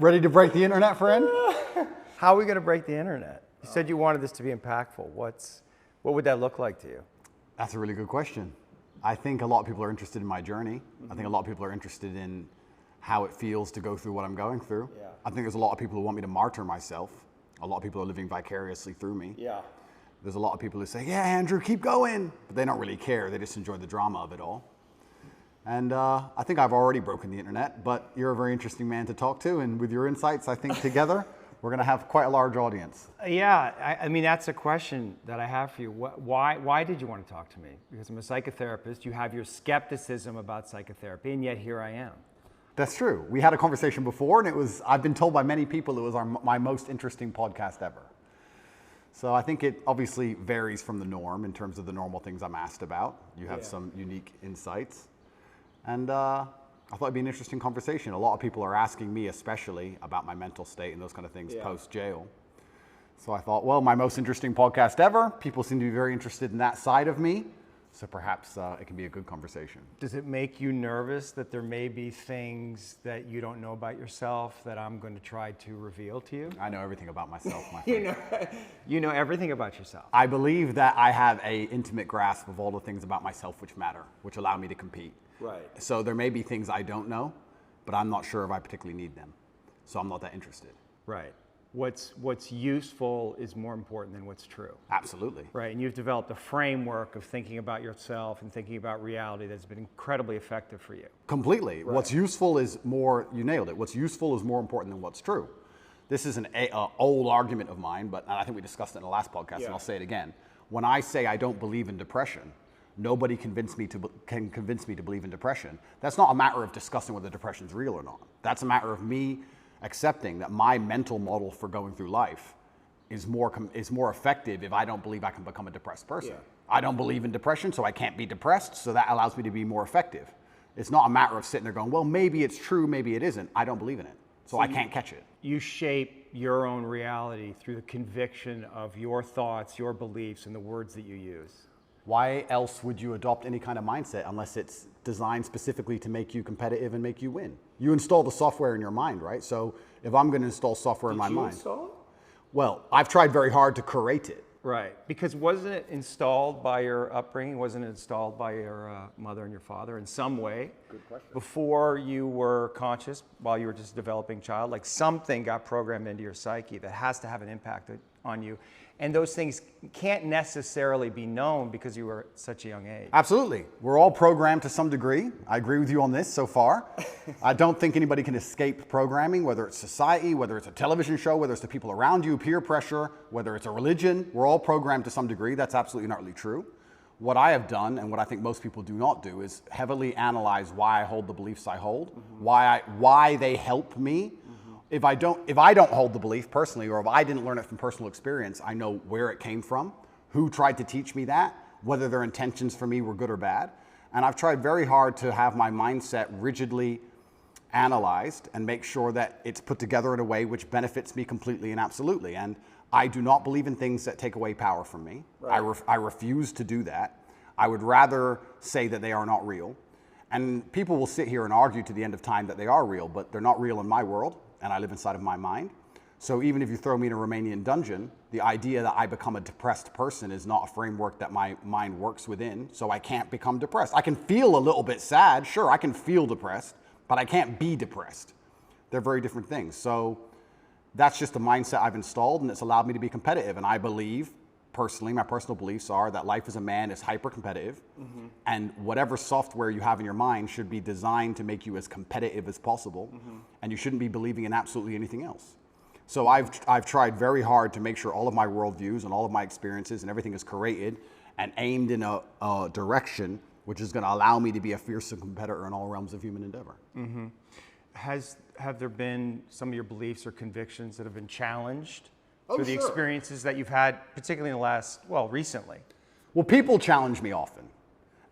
Ready to break the internet, friend? How are we going to break the internet? You said you wanted this to be impactful. What would that look like to you? That's a really good question. I think a lot of people are interested in my journey. I think a lot of people are interested in how it feels to go through what I'm going through. Yeah. I think there's a lot of people who want me to martyr myself. A lot of people are living vicariously through me. Yeah. There's a lot of people who say, yeah, Andrew, keep going. But they don't really care. They just enjoy the drama of it all. And I think I've already broken the internet, but you're a very interesting man to talk to. And with your insights, I think together, we're going to have quite a large audience. Yeah, I mean, that's a question that I have for you. Why did you want to talk to me? Because I'm a psychotherapist. You have your skepticism about psychotherapy, and yet here I am. That's true. We had a conversation before, and I've been told by many people it was my most interesting podcast ever. So I think it obviously varies from the norm in terms of the normal things I'm asked about. You have some unique insights. And I thought it'd be an interesting conversation. A lot of people are asking me especially about my mental state and those kind of things post-jail. So I thought, well, my most interesting podcast ever. People seem to be very interested in that side of me. So perhaps it can be a good conversation. Does it make you nervous that there may be things that you don't know about yourself that I'm going to try to reveal to you? I know everything about myself, my friend. You know everything about yourself. I believe that I have an intimate grasp of all the things about myself which matter, which allow me to compete. Right. So there may be things I don't know, but I'm not sure if I particularly need them. So I'm not that interested. Right. What's useful is more important than what's true. Absolutely. Right, and you've developed a framework of thinking about yourself and thinking about reality that's been incredibly effective for you. Completely. Right. What's useful is you nailed it. What's useful is more important than what's true. This is an old argument of mine, but I think we discussed it in the last podcast, and I'll say it again. When I say I don't believe in depression, nobody can convince me to believe in depression. That's not a matter of discussing whether depression is real or not. That's a matter of me accepting that my mental model for going through life is more effective if I don't believe I can become a depressed person. Yeah. I don't believe in depression, so I can't be depressed, so that allows me to be more effective. It's not a matter of sitting there going, well, maybe it's true, maybe it isn't. I don't believe in it, so I can't catch it. You shape your own reality through the conviction of your thoughts, your beliefs, and the words that you use. Why else would you adopt any kind of mindset unless it's designed specifically to make you competitive and make you win? You install the software in your mind, right? So if I'm going to install software in my mind. Did you install it? Well, I've tried very hard to curate it. Right, because wasn't it installed by your upbringing? Wasn't it installed by your mother and your father in some way? Good question. Before you were conscious, while you were just a developing child, like something got programmed into your psyche that has to have an impact on you. And those things can't necessarily be known because you were at such a young age. Absolutely. We're all programmed to some degree. I agree with you on this so far. I don't think anybody can escape programming, whether it's society, whether it's a television show, whether it's the people around you, peer pressure, whether it's a religion. We're all programmed to some degree. That's absolutely not really true. What I have done, and what I think most people do not do, is heavily analyze why I hold the beliefs I hold, why they help me. If I don't hold the belief personally, or if I didn't learn it from personal experience, I know where it came from, who tried to teach me that, whether their intentions for me were good or bad. And I've tried very hard to have my mindset rigidly analyzed and make sure that it's put together in a way which benefits me completely and absolutely. And I do not believe in things that take away power from me. Right. I refuse to do that. I would rather say that they are not real. And people will sit here and argue to the end of time that they are real, but they're not real in my world. And I live inside of my mind. So even if you throw me in a Romanian dungeon, the idea that I become a depressed person is not a framework that my mind works within, so I can't become depressed. I can feel a little bit sad, sure, I can feel depressed, but I can't be depressed. They're very different things. So that's just the mindset I've installed, and it's allowed me to be competitive. And I believe, personally, my personal beliefs are that life as a man is hyper-competitive, and whatever software you have in your mind should be designed to make you as competitive as possible, and you shouldn't be believing in absolutely anything else. So I've tried very hard to make sure all of my worldviews and all of my experiences and everything is curated and aimed in a direction which is going to allow me to be a fearsome competitor in all realms of human endeavor. Have there been some of your beliefs or convictions that have been challenged through the experiences that you've had, particularly in the last, recently? Well, people challenge me often.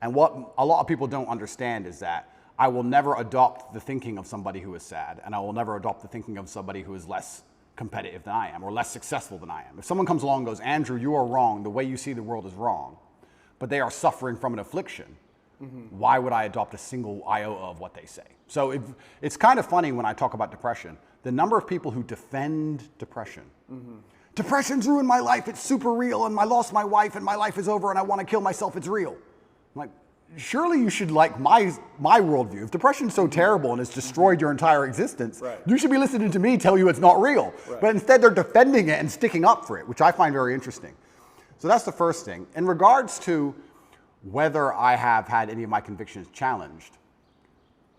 And what a lot of people don't understand is that I will never adopt the thinking of somebody who is sad, and I will never adopt the thinking of somebody who is less competitive than I am or less successful than I am. If someone comes along and goes, Andrew, you are wrong, the way you see the world is wrong, but they are suffering from an affliction, Why would I adopt a single iota of what they say? So it's kind of funny when I talk about depression, the number of people who defend depression. Depression's ruined my life, it's super real, and I lost my wife, and my life is over, and I want to kill myself, it's real. I'm like, surely you should like my worldview. If depression's so terrible and it's destroyed your entire existence, you should be listening to me tell you it's not real. But instead they're defending it and sticking up for it, which I find very interesting. So that's the first thing. In regards to whether I have had any of my convictions challenged,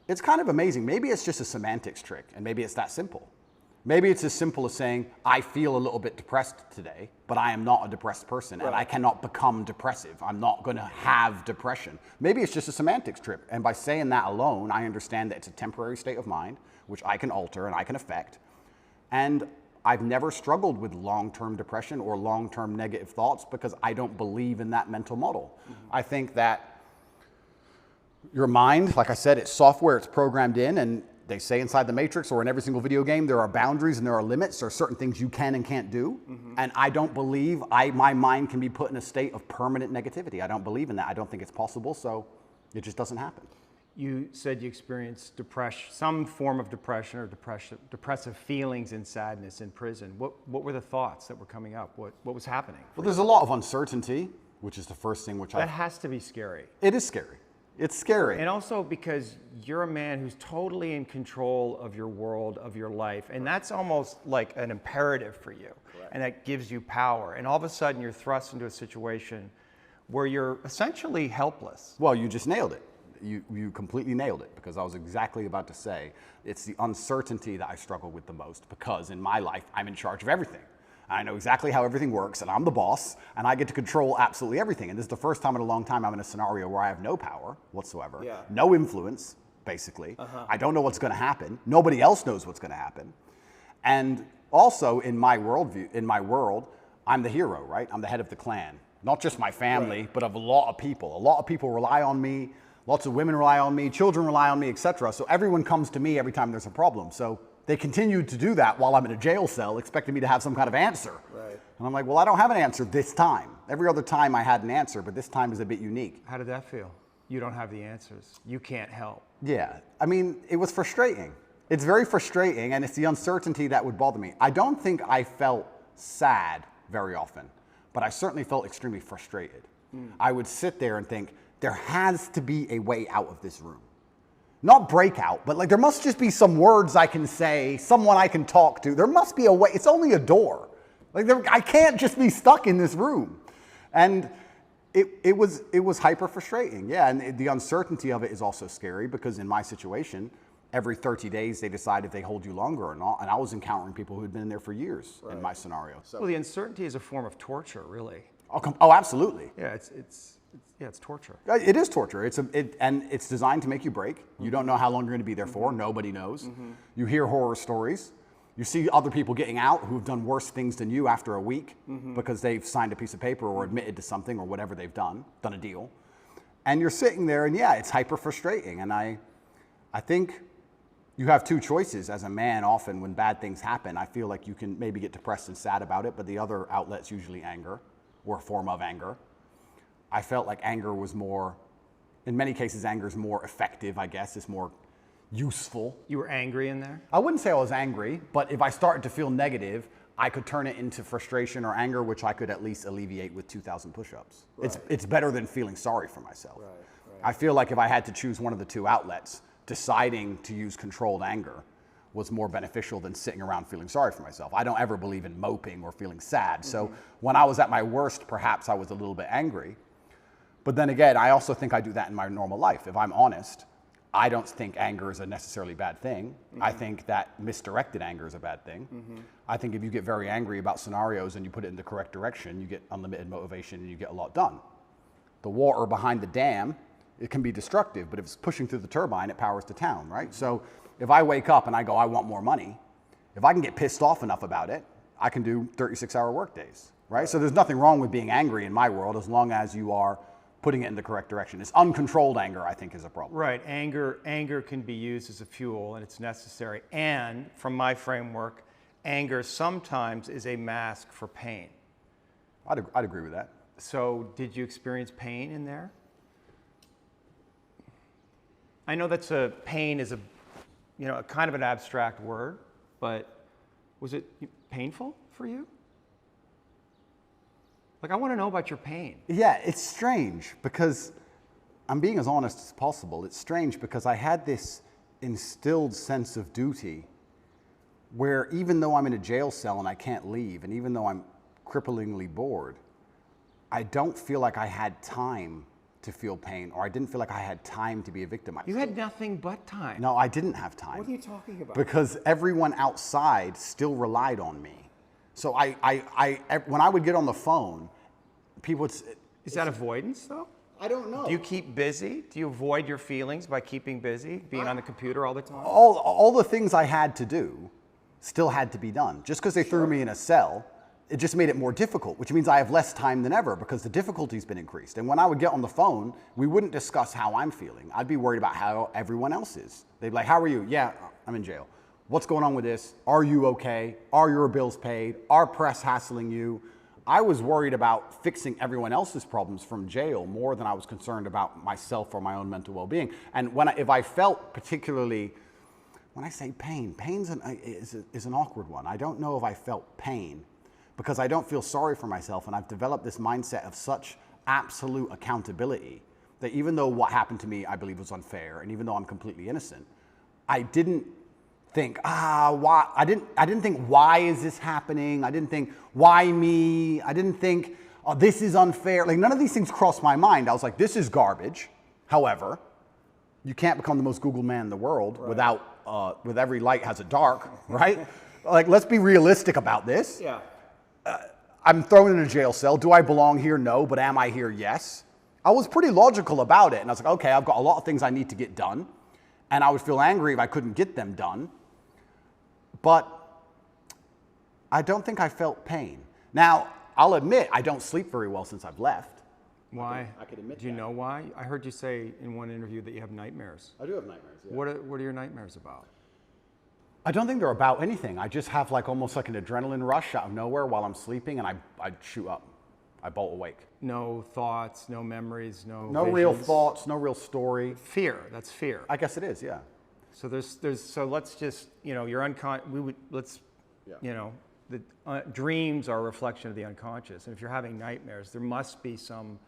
it's kind of amazing. Maybe it's just a semantics trick, and maybe it's that simple. Maybe it's as simple as saying, I feel a little bit depressed today, but I am not a depressed person, and I cannot become depressive. I'm not going to have depression. Maybe it's just a semantics trick, and by saying that alone, I understand that it's a temporary state of mind, which I can alter and I can affect. And I've never struggled with long-term depression or long-term negative thoughts because I don't believe in that mental model. I think that your mind, like I said, it's software, it's programmed in, and they say inside the Matrix or in every single video game, there are boundaries and there are limits. There are certain things you can and can't do. And I don't believe my mind can be put in a state of permanent negativity. I don't believe in that. I don't think it's possible, so it just doesn't happen. You said you experienced depression, some form of depression or depressive feelings and sadness in prison. What were the thoughts that were coming up? What was happening? Well, there's a lot of uncertainty, which is the first thing That has to be scary. It is scary. It's scary. And also because you're a man who's totally in control of your world, of your life, and that's almost like an imperative for you. And that gives you power. And all of a sudden you're thrust into a situation where you're essentially helpless. Well, you just nailed it. You completely nailed it, because I was exactly about to say it's the uncertainty that I struggle with the most, because in my life I'm in charge of everything. I know exactly how everything works, and I'm the boss, and I get to control absolutely everything. And this is the first time in a long time I'm in a scenario where I have no power whatsoever, no influence, basically. I don't know what's going to happen. Nobody else knows what's going to happen. And also in my worldview, in my world, I'm the hero, right? I'm the head of the clan. Not just my family, but of a lot of people. A lot of people rely on me. Lots of women rely on me. Children rely on me, etc. So everyone comes to me every time there's a problem. So they continued to do that while I'm in a jail cell, expecting me to have some kind of answer. And I'm like, well, I don't have an answer this time. Every other time I had an answer, but this time is a bit unique. How did that feel? You don't have the answers. You can't help. Yeah, I mean, it was frustrating. It's very frustrating, and it's the uncertainty that would bother me. I don't think I felt sad very often, but I certainly felt extremely frustrated. I would sit there and think, there has to be a way out of this room. Not breakout, but like there must just be some words I can say, someone I can talk to. There must be a way. It's only a door. Like I can't just be stuck in this room. And it was hyper frustrating. Yeah, and the uncertainty of it is also scary, because in my situation, every 30 days they decide if they hold you longer or not. And I was encountering people who had been in there for years in my scenario. So. Well, the uncertainty is a form of torture, really. Oh, absolutely. Yeah, it's torture. It is torture. And it's designed to make you break. You don't know how long you're going to be there for. Nobody knows. You hear horror stories. You see other people getting out who've done worse things than you after a week because they've signed a piece of paper or admitted to something or whatever they've done a deal. And you're sitting there, and yeah, it's hyper frustrating. And I think you have two choices as a man. Often when bad things happen, I feel like you can maybe get depressed and sad about it, but the other outlet's usually anger or a form of anger. I felt like anger was more, in many cases, anger is more effective, I guess. It's more useful. You were angry in there? I wouldn't say I was angry, but if I started to feel negative, I could turn it into frustration or anger, which I could at least alleviate with 2,000 push-ups. It's better than feeling sorry for myself. I feel like if I had to choose one of the two outlets, deciding to use controlled anger was more beneficial than sitting around feeling sorry for myself. I don't ever believe in moping or feeling sad. So when I was at my worst, perhaps I was a little bit angry. But then again, I also think I do that in my normal life. If I'm honest, I don't think anger is a necessarily bad thing. I think that misdirected anger is a bad thing. I think if you get very angry about scenarios and you put it in the correct direction, you get unlimited motivation and you get a lot done. The water behind the dam, it can be destructive, but if it's pushing through the turbine, it powers the town, right? So if I wake up and I go, I want more money, if I can get pissed off enough about it, I can do 36-hour work days, right? So there's nothing wrong with being angry in my world as long as you are putting it in the correct direction. It's uncontrolled anger, I think, is a problem. Right, anger can be used as a fuel, and it's necessary. And from my framework, anger sometimes is a mask for pain. I'd agree with that. So did you experience pain in there? I know that's pain is a kind of an abstract word, but was it painful for you? Like, I want to know about your pain. Yeah, it's strange because I'm being as honest as possible. It's strange because I had this instilled sense of duty where even though I'm in a jail cell and I can't leave, and even though I'm cripplingly bored, I don't feel like I had time to feel pain, or I didn't feel like I had time to be a victim. You had nothing but time. No, I didn't have time. What are you talking about? Because everyone outside still relied on me. So when I would get on the phone, people would... Is that avoidance, though? I don't know. Do you keep busy? Do you avoid your feelings by keeping busy, being on the computer all the time? All the things I had to do still had to be done. Just because they threw me in a cell, it just made it more difficult, which means I have less time than ever because the difficulty's been increased. And when I would get on the phone, we wouldn't discuss how I'm feeling. I'd be worried about how everyone else is. They'd be like, how are you? Yeah, I'm in jail. What's going on with this? Are you okay? Are your bills paid? Are press hassling you? I was worried about fixing everyone else's problems from jail more than I was concerned about myself or my own mental well-being. And if I felt particularly, when I say pain, is an awkward one. I don't know if I felt pain because I don't feel sorry for myself, and I've developed this mindset of such absolute accountability that even though what happened to me I believe was unfair, and even though I'm completely innocent, I didn't think, why? I didn't think, why is this happening? I didn't think, why me? I didn't think, oh, this is unfair. Like, none of these things crossed my mind. I was like, this is garbage. However, you can't become the most Googled man in the world without, with every light has a dark, right? Like, let's be realistic about this. Yeah. I'm thrown in a jail cell. Do I belong here? No. But am I here? Yes. I was pretty logical about it. And I was like, okay, I've got a lot of things I need to get done. And I would feel angry if I couldn't get them done. But I don't think I felt pain. Now, I'll admit I don't sleep very well since I've left. Why? I could admit Do you know why? I heard you say in one interview that you have nightmares. I do have nightmares, yeah. What are your nightmares about? I don't think they're about anything. I just have almost like an adrenaline rush out of nowhere while I'm sleeping, and I shoot up. I bolt awake. No thoughts, no memories, no real visions? thoughts, no real story. Fear. That's fear. I guess it is, yeah. So so let's just, you're the dreams are a reflection of the unconscious. And if you're having nightmares, there must be some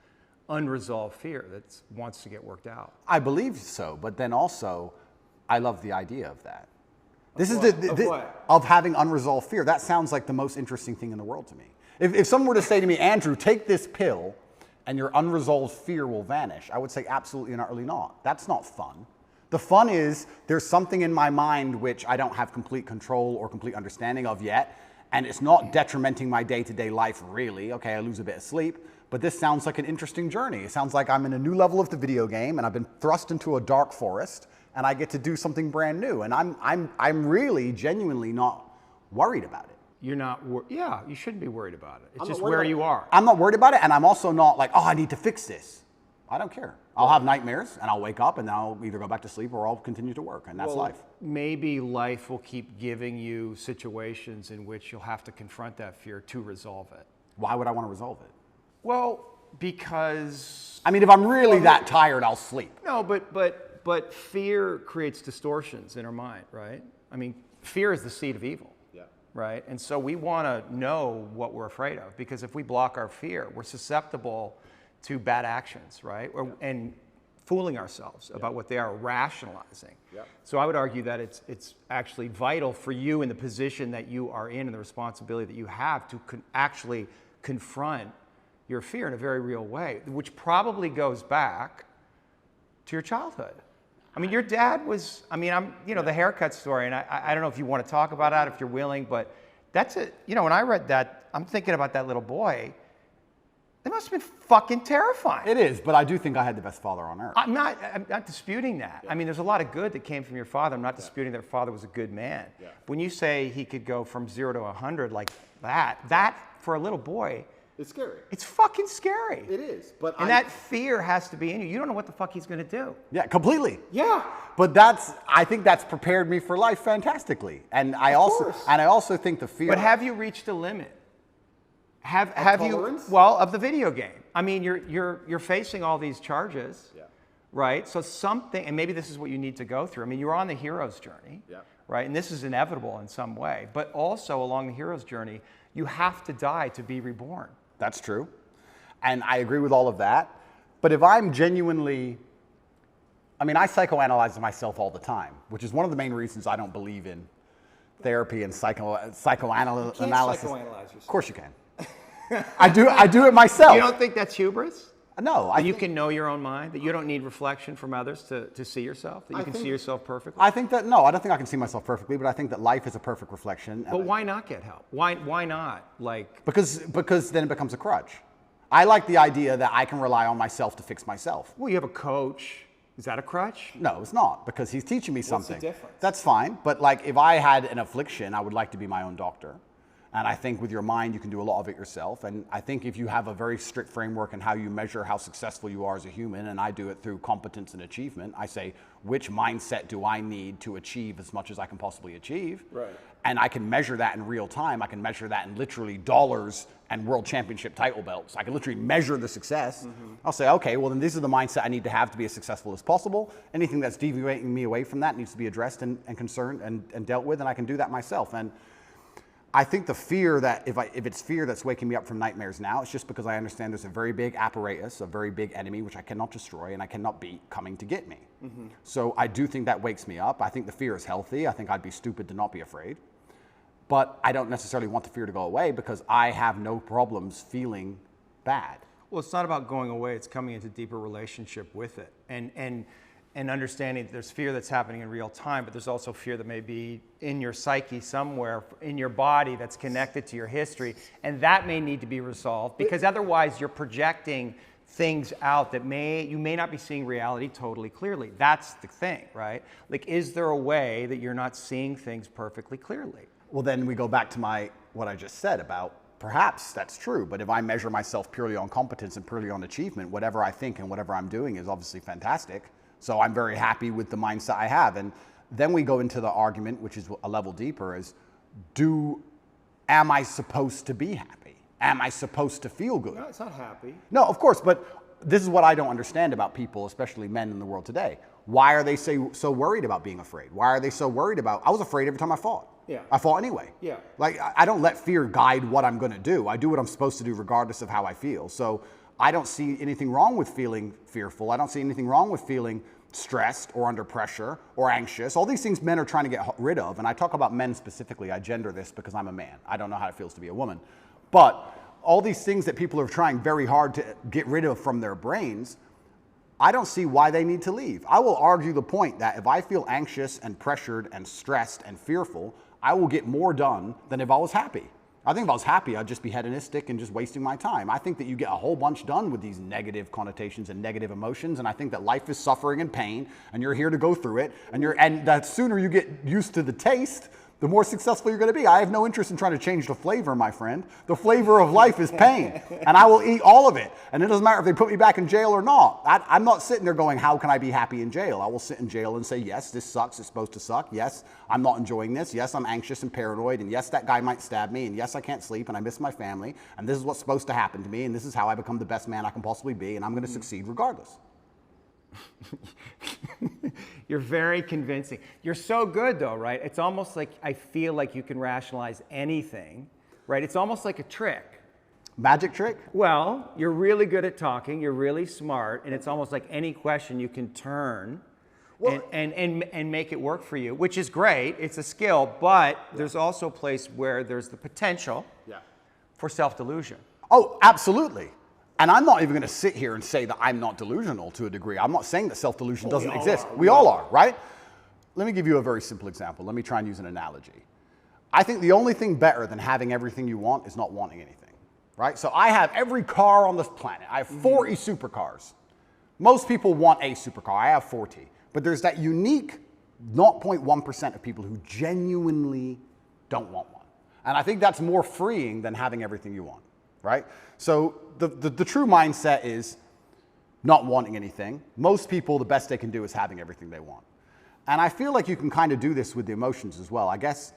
unresolved fear that wants to get worked out. I believe so, but then also, I love the idea of that. Of having unresolved fear. That sounds like the most interesting thing in the world to me. If someone were to say to me, Andrew, take this pill and your unresolved fear will vanish, I would say absolutely and utterly not. That's not fun. The fun is there's something in my mind which I don't have complete control or complete understanding of yet, and it's not detrimenting my day-to-day life really. Okay, I lose a bit of sleep, but this sounds like an interesting journey. It sounds like I'm in a new level of the video game and I've been thrust into a dark forest and I get to do something brand new. And I'm really genuinely not worried about it. You're not, yeah, you shouldn't be worried about it. It's just where you are. I'm not worried about it, and I'm also not like, oh, I need to fix this. I don't care. I'll have nightmares, and I'll wake up, and I'll either go back to sleep or I'll continue to work, and that's life. Maybe life will keep giving you situations in which you'll have to confront that fear to resolve it. Why would I want to resolve it? Well, because... I mean, if I'm really that tired, I'll sleep. No, but fear creates distortions in our mind, right? I mean, fear is the seed of evil. Right? And so we want to know what we're afraid of, because if we block our fear, we're susceptible to bad actions, right? And fooling ourselves about what they are, rationalizing. So I would argue that it's actually vital for you in the position that you are in and the responsibility that you have to actually confront your fear in a very real way, which probably goes back to your childhood. I mean, your dad was, the haircut story, and I don't know if you want to talk about that, if you're willing, but that's it. When I read that, I'm thinking about that little boy. It must have been fucking terrifying. It is, but I do think I had the best father on earth. I'm not disputing that. I mean, there's a lot of good that came from your father. I'm not disputing that your father was a good man. When you say he could go from 0 to 100 like that for a little boy, it's scary. It's fucking scary. It is. That fear has to be in you. You don't know what the fuck he's going to do. Yeah, completely. Yeah. But I think that's prepared me for life fantastically. And I also think the fear. But have you reached a limit? Have tolerance? Of the video game. I mean, you're facing all these charges. Yeah. right? So something, and maybe this is what you need to go through. I mean, you're on the hero's journey, right? And this is inevitable in some way. But also along the hero's journey, you have to die to be reborn. That's true. And I agree with all of that. But if I'm genuinely, I mean, I psychoanalyze myself all the time, which is one of the main reasons I don't believe in therapy and psychoanalysis. You can't psychoanalyze yourself. Of course you can. I do it myself. You don't think that's hubris? No. You can know your own mind, that you don't need reflection from others to see yourself, that you can see yourself perfectly? I think that, no, I don't think I can see myself perfectly, but I think that life is a perfect reflection. But why not get help? Why not? Like, because then it becomes a crutch. I like the idea that I can rely on myself to fix myself. well, you have a coach. Is that a crutch? No, it's not, because he's teaching me something. What's the difference? That's fine, but like if I had an affliction, I would like to be my own doctor. And I think with your mind, you can do a lot of it yourself. And I think if you have a very strict framework in how you measure how successful you are as a human, and I do it through competence and achievement, I say, which mindset do I need to achieve as much as I can possibly achieve? Right. And I can measure that in real time. I can measure that in literally dollars and world championship title belts. I can literally measure the success. I'll say, okay, well then this is the mindset I need to have to be as successful as possible. Anything that's deviating me away from that needs to be addressed and concerned and dealt with, and I can do that myself. And I think the fear that, if it's fear that's waking me up from nightmares now, it's just because I understand there's a very big apparatus, a very big enemy, which I cannot destroy and I cannot beat, coming to get me. So I do think that wakes me up. I think the fear is healthy. I think I'd be stupid to not be afraid. But I don't necessarily want the fear to go away because I have no problems feeling bad. Well, it's not about going away. It's coming into deeper relationship with it. And understanding that there's fear that's happening in real time, but there's also fear that may be in your psyche somewhere, in your body, that's connected to your history. And that may need to be resolved, because otherwise you're projecting things out that you may not be seeing reality totally clearly. That's the thing, right? Like, is there a way that you're not seeing things perfectly clearly? Well, then we go back to what I just said about perhaps that's true, but if I measure myself purely on competence and purely on achievement, whatever I think and whatever I'm doing is obviously fantastic. So I'm very happy with the mindset I have. And then we go into the argument, which is a level deeper, is am I supposed to be happy? Am I supposed to feel good? No, it's not happy. No, of course, but this is what I don't understand about people, especially men in the world today. Why are they so worried about being afraid? Why are they so worried about, I was afraid every time I fought. Yeah. I fought anyway. Yeah. Like, I don't let fear guide what I'm going to do. I do what I'm supposed to do regardless of how I feel. So I don't see anything wrong with feeling fearful. I don't see anything wrong with feeling stressed or under pressure or anxious. All these things men are trying to get rid of. And I talk about men specifically. I gender this because I'm a man. I don't know how it feels to be a woman. But all these things that people are trying very hard to get rid of from their brains, I don't see why they need to leave. I will argue the point that if I feel anxious and pressured and stressed and fearful, I will get more done than if I was happy. I think if I was happy, I'd just be hedonistic and just wasting my time. I think that you get a whole bunch done with these negative connotations and negative emotions, and I think that life is suffering and pain, and you're here to go through it, and the sooner you get used to the taste, the more successful you're going to be. I have no interest in trying to change the flavor, my friend. The flavor of life is pain, and I will eat all of it. And it doesn't matter if they put me back in jail or not. I'm not sitting there going, how can I be happy in jail? I will sit in jail and say, yes, this sucks. It's supposed to suck. Yes, I'm not enjoying this. Yes, I'm anxious and paranoid. And yes, that guy might stab me. And yes, I can't sleep. And I miss my family. And this is what's supposed to happen to me. And this is how I become the best man I can possibly be. And I'm going to succeed regardless. You're very convincing. You're so good though, right? It's almost like I feel like you can rationalize anything, right? It's almost like a trick. Magic trick? Well, you're really good at talking, you're really smart, and it's almost like any question you can turn and make it work for you, which is great. It's a skill, but there's also a place where there's the potential for self-delusion. Oh, absolutely. And I'm not even going to sit here and say that I'm not delusional to a degree. I'm not saying that self-delusion doesn't exist. We all are, right? Let me give you a very simple example. Let me try and use an analogy. I think the only thing better than having everything you want is not wanting anything, right? So I have every car on this planet. I have 40 supercars. Most people want a supercar. I have 40. But there's that unique 0.1% of people who genuinely don't want one. And I think that's more freeing than having everything you want, right? So the true mindset is not wanting anything. Most people, the best they can do is having everything they want. And I feel like you can kind of do this with the emotions as well. I guess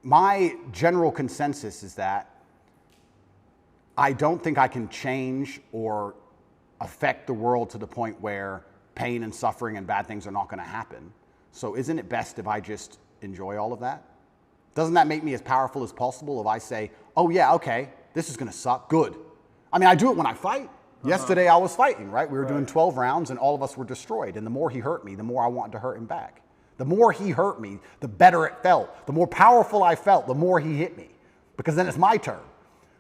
my general consensus is that I don't think I can change or affect the world to the point where pain and suffering and bad things are not going to happen. So isn't it best if I just enjoy all of that? Doesn't that make me as powerful as possible if I say, oh yeah, okay, this is going to suck, good. I mean, I do it when I fight. Yesterday I was fighting, right? We were doing 12 rounds and all of us were destroyed. And the more he hurt me, the more I wanted to hurt him back. The more he hurt me, the better it felt. The more powerful I felt, the more he hit me. Because then it's my turn,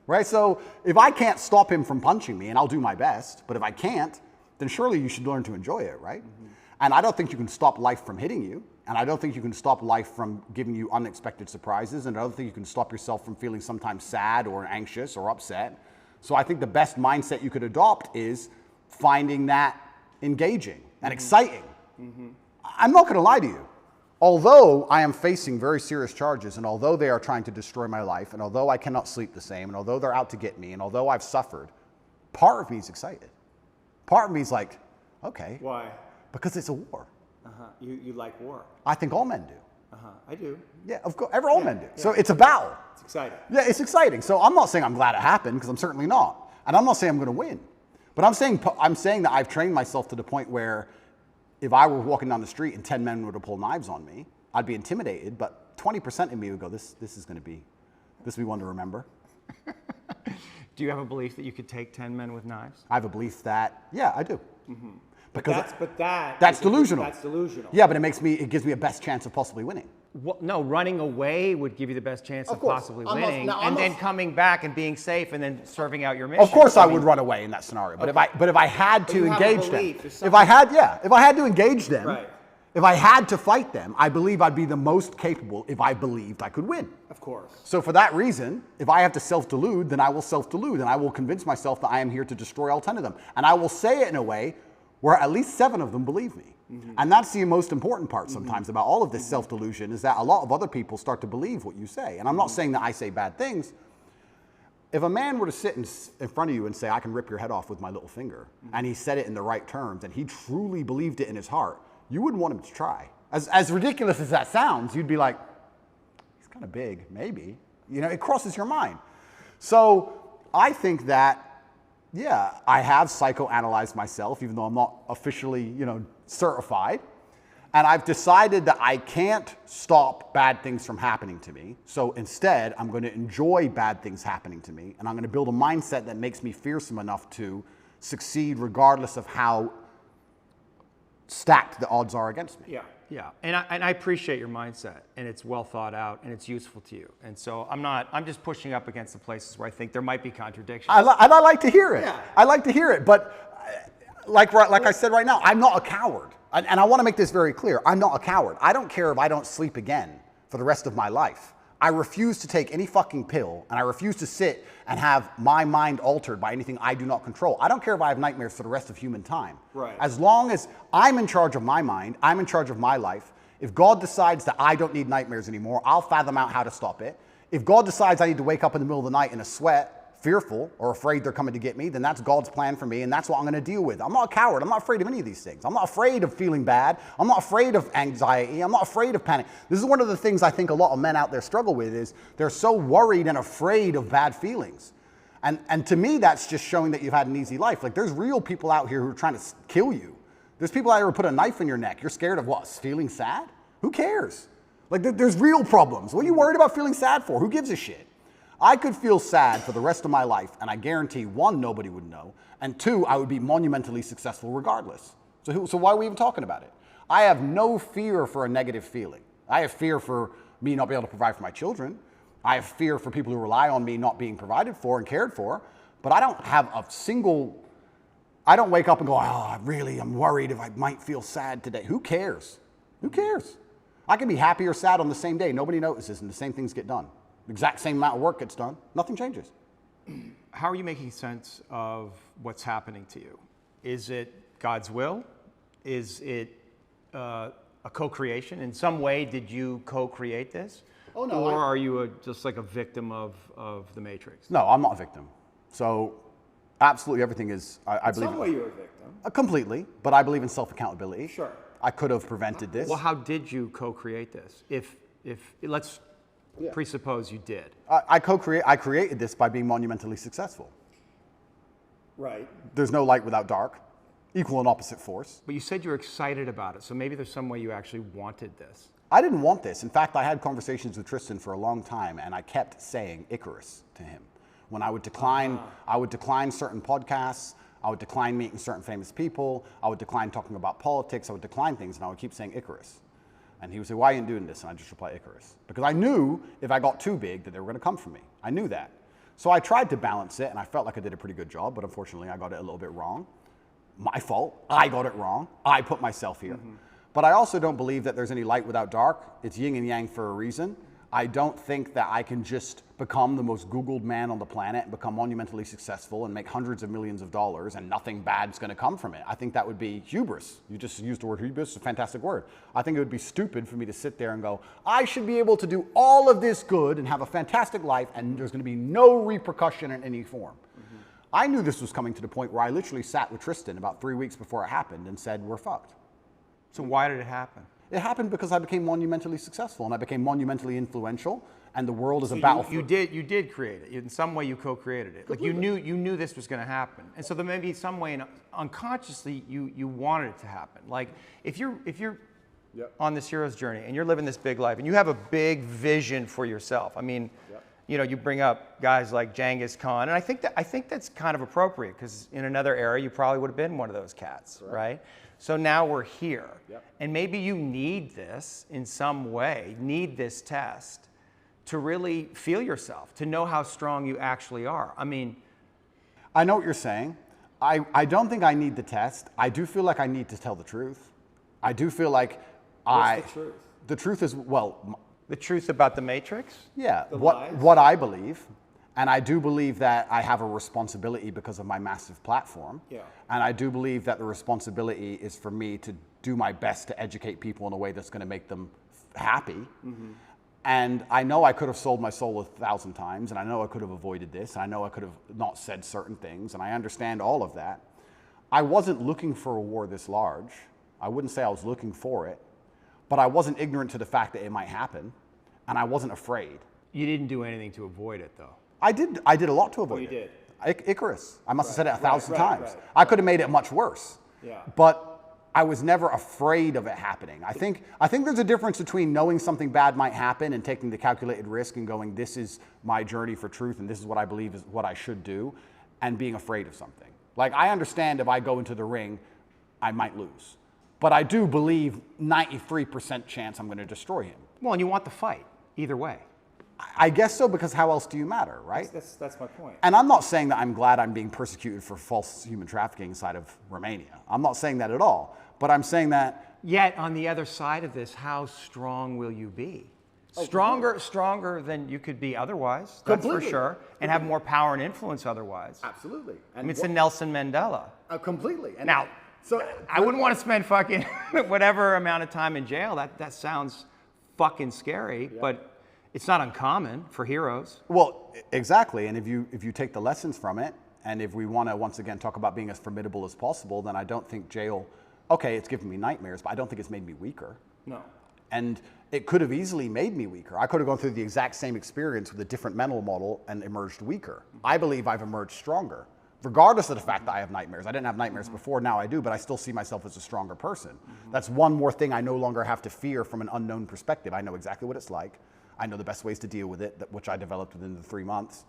right? So if I can't stop him from punching me, and I'll do my best, but if I can't, then surely you should learn to enjoy it, right? And I don't think you can stop life from hitting you. And I don't think you can stop life from giving you unexpected surprises. And I don't think you can stop yourself from feeling sometimes sad or anxious or upset. So I think the best mindset you could adopt is finding that engaging and exciting. I'm not going to lie to you. Although I am facing very serious charges, and although they are trying to destroy my life, and although I cannot sleep the same, and although they're out to get me, and although I've suffered, part of me is excited. Part of me is like, okay. Why? Because it's a war. You like war? I think all men do. I do. Yeah, of course, all men do. So it's a battle. It's exciting. Yeah, it's exciting. So I'm not saying I'm glad it happened, because I'm certainly not. And I'm not saying I'm going to win. But I'm saying that I've trained myself to the point where if I were walking down the street and 10 men were to pull knives on me, I'd be intimidated, but 20% of me would go, this is going to be one to remember. Do you have a belief that you could take 10 men with knives? I have a belief that, yeah, I do. Because That's delusional. That's delusional. Yeah, but it gives me a best chance of possibly winning. Well, no, running away would give you the best chance of course. possibly I'm winning, not- and then coming back and being safe, and then serving out your mission. Of course, I would run away in that scenario. But if I had to you have a engage them, belief, there's if I had to engage them, Right. if I had to fight them, I believe I'd be the most capable if I believed I could win. Of course. So for that reason, if I have to self-delude, then I will self-delude, and I will convince myself that I am here to destroy all 10 of them, and I will say it in a way where at least 7 of them believe me. And that's the most important part sometimes about all of this self-delusion, is that a lot of other people start to believe what you say. And I'm not saying that I say bad things. If a man were to sit in front of you and say, I can rip your head off with my little finger, and he said it in the right terms, and he truly believed it in his heart, you wouldn't want him to try. As ridiculous as that sounds, you'd be like, he's kind of big, maybe. You know, it crosses your mind. So I think that, yeah, I have psychoanalyzed myself, even though I'm not officially, certified. And I've decided that I can't stop bad things from happening to me. So instead, I'm going to enjoy bad things happening to me. And I'm going to build a mindset that makes me fearsome enough to succeed regardless of how stacked the odds are against me. Yeah. And I appreciate your mindset, and it's well thought out, and it's useful to you. And so I'm just pushing up against the places where I think there might be contradictions. And I like to hear it. Yeah. I like to hear it. But like I said right now, I'm not a coward. And I want to make this very clear. I'm not a coward. I don't care if I don't sleep again for the rest of my life. I refuse to take any fucking pill, and I refuse to sit and have my mind altered by anything I do not control. I don't care if I have nightmares for the rest of human time. Right. As long as I'm in charge of my mind, I'm in charge of my life. If God decides that I don't need nightmares anymore, I'll fathom out how to stop it. If God decides I need to wake up in the middle of the night in a sweat, fearful or afraid they're coming to get me, then that's God's plan for me, and that's what I'm going to deal with. I'm not a coward. I'm not afraid of any of these things. I'm not afraid of feeling bad. I'm not afraid of anxiety. I'm not afraid of panic. This is one of the things I think a lot of men out there struggle with, is they're so worried and afraid of bad feelings. And to me, that's just showing that you've had an easy life. Like, there's real people out here who are trying to kill you. There's people out here who put a knife in your neck. You're scared of what? Feeling sad? Who cares? Like, there's real problems. What are you worried about feeling sad for? Who gives a shit? I could feel sad for the rest of my life, and I guarantee, 1, nobody would know, and 2, I would be monumentally successful regardless. So why are we even talking about it? I have no fear for a negative feeling. I have fear for me not being able to provide for my children. I have fear for people who rely on me not being provided for and cared for, but I don't have I don't wake up and go, I'm worried if I might feel sad today. Who cares? Who cares? I can be happy or sad on the same day. Nobody notices, and the same things get done. The exact same amount of work gets done. Nothing changes. How are you making sense of what's happening to you? Is it God's will? Is it a co-creation? In some way, did you co-create this? Oh, no. Or are you just like a victim of the Matrix? No, I'm not a victim. So absolutely everything is, I believe. In some way, you're a victim. Completely, but I believe in self-accountability. Sure. I could have prevented this. Well, how did you co-create this? If let's presuppose you did. I created this by being monumentally successful. Right. There's no light without dark. Equal and opposite force. But you said you were excited about it, so maybe there's some way you actually wanted this. I didn't want this. In fact, I had conversations with Tristan for a long time, and I kept saying Icarus to him. When I would decline, certain podcasts, I would decline meeting certain famous people, I would decline talking about politics, I would decline things, and I would keep saying Icarus. And he would say, why are you doing this? And I just reply Icarus. Because I knew if I got too big that they were going to come for me. I knew that. So I tried to balance it, and I felt like I did a pretty good job, but unfortunately I got it a little bit wrong. My fault. I got it wrong. I put myself here. But I also don't believe that there's any light without dark. It's yin and yang for a reason. I don't think that I can just become the most Googled man on the planet and become monumentally successful and make hundreds of millions of dollars and nothing bad's going to come from it. I think that would be hubris. You just used the word hubris. It's a fantastic word. I think it would be stupid for me to sit there and go, I should be able to do all of this good and have a fantastic life and there's going to be no repercussion in any form. I knew this was coming to the point where I literally sat with Tristan about 3 weeks before it happened and said, we're fucked. So why did it happen? It happened because I became monumentally successful and I became monumentally influential, and the world is a battlefield. You did create it. In some way, you co-created it. Completely. Like you knew this was going to happen, and so there may be some way, unconsciously, you wanted it to happen. Like if you're on this hero's journey and you're living this big life and you have a big vision for yourself. I mean. You know, you bring up guys like Genghis Khan, and I think that's kind of appropriate because in another era you probably would have been one of those cats, right? So now we're here, and maybe you need this in some way, need this test to really feel yourself, to know how strong you actually are. I mean, I know what you're saying. I don't think I need the test. I do feel like I need to tell the truth. I do feel like what's the truth? The truth is, well. The truth about the Matrix? Yeah, what I believe, and I do believe that I have a responsibility because of my massive platform. Yeah. And I do believe that the responsibility is for me to do my best to educate people in a way that's going to make them happy. And I know I could have sold my soul 1,000 times, and I know I could have avoided this, and I know I could have not said certain things, and I understand all of that. I wasn't looking for a war this large. I wouldn't say I was looking for it. But I wasn't ignorant to the fact that it might happen, and I wasn't afraid. You didn't do anything to avoid it, though. I did a lot to avoid it. You did? Icarus. I must have said it 1,000 times. I could have made it much worse. Yeah. But I was never afraid of it happening. I think there's a difference between knowing something bad might happen and taking the calculated risk and going, this is my journey for truth, and this is what I believe is what I should do, and being afraid of something. Like, I understand if I go into the ring, I might lose. But I do believe 93% chance I'm going to destroy him. Well, and you want the fight, either way. I guess so, because how else do you matter, right? That's my point. And I'm not saying that I'm glad I'm being persecuted for false human trafficking inside of Romania. I'm not saying that at all. But I'm saying that... Yet, on the other side of this, how strong will you be? Stronger than you could be otherwise, that's for sure, and have more power and influence otherwise. Absolutely. And I mean, it's a Nelson Mandela. Completely. And now... So I wouldn't want to spend fucking whatever amount of time in jail. That sounds fucking scary, but it's not uncommon for heroes. Well, exactly. And if you take the lessons from it, and if we want to once again talk about being as formidable as possible, then I don't think jail. Okay, it's given me nightmares, but I don't think it's made me weaker. No. And it could have easily made me weaker. I could have gone through the exact same experience with a different mental model and emerged weaker. I believe I've emerged stronger. Regardless of the fact that I have nightmares. I didn't have nightmares before, now I do, but I still see myself as a stronger person. That's one more thing I no longer have to fear from an unknown perspective. I know exactly what it's like. I know the best ways to deal with it, which I developed within the 3 months.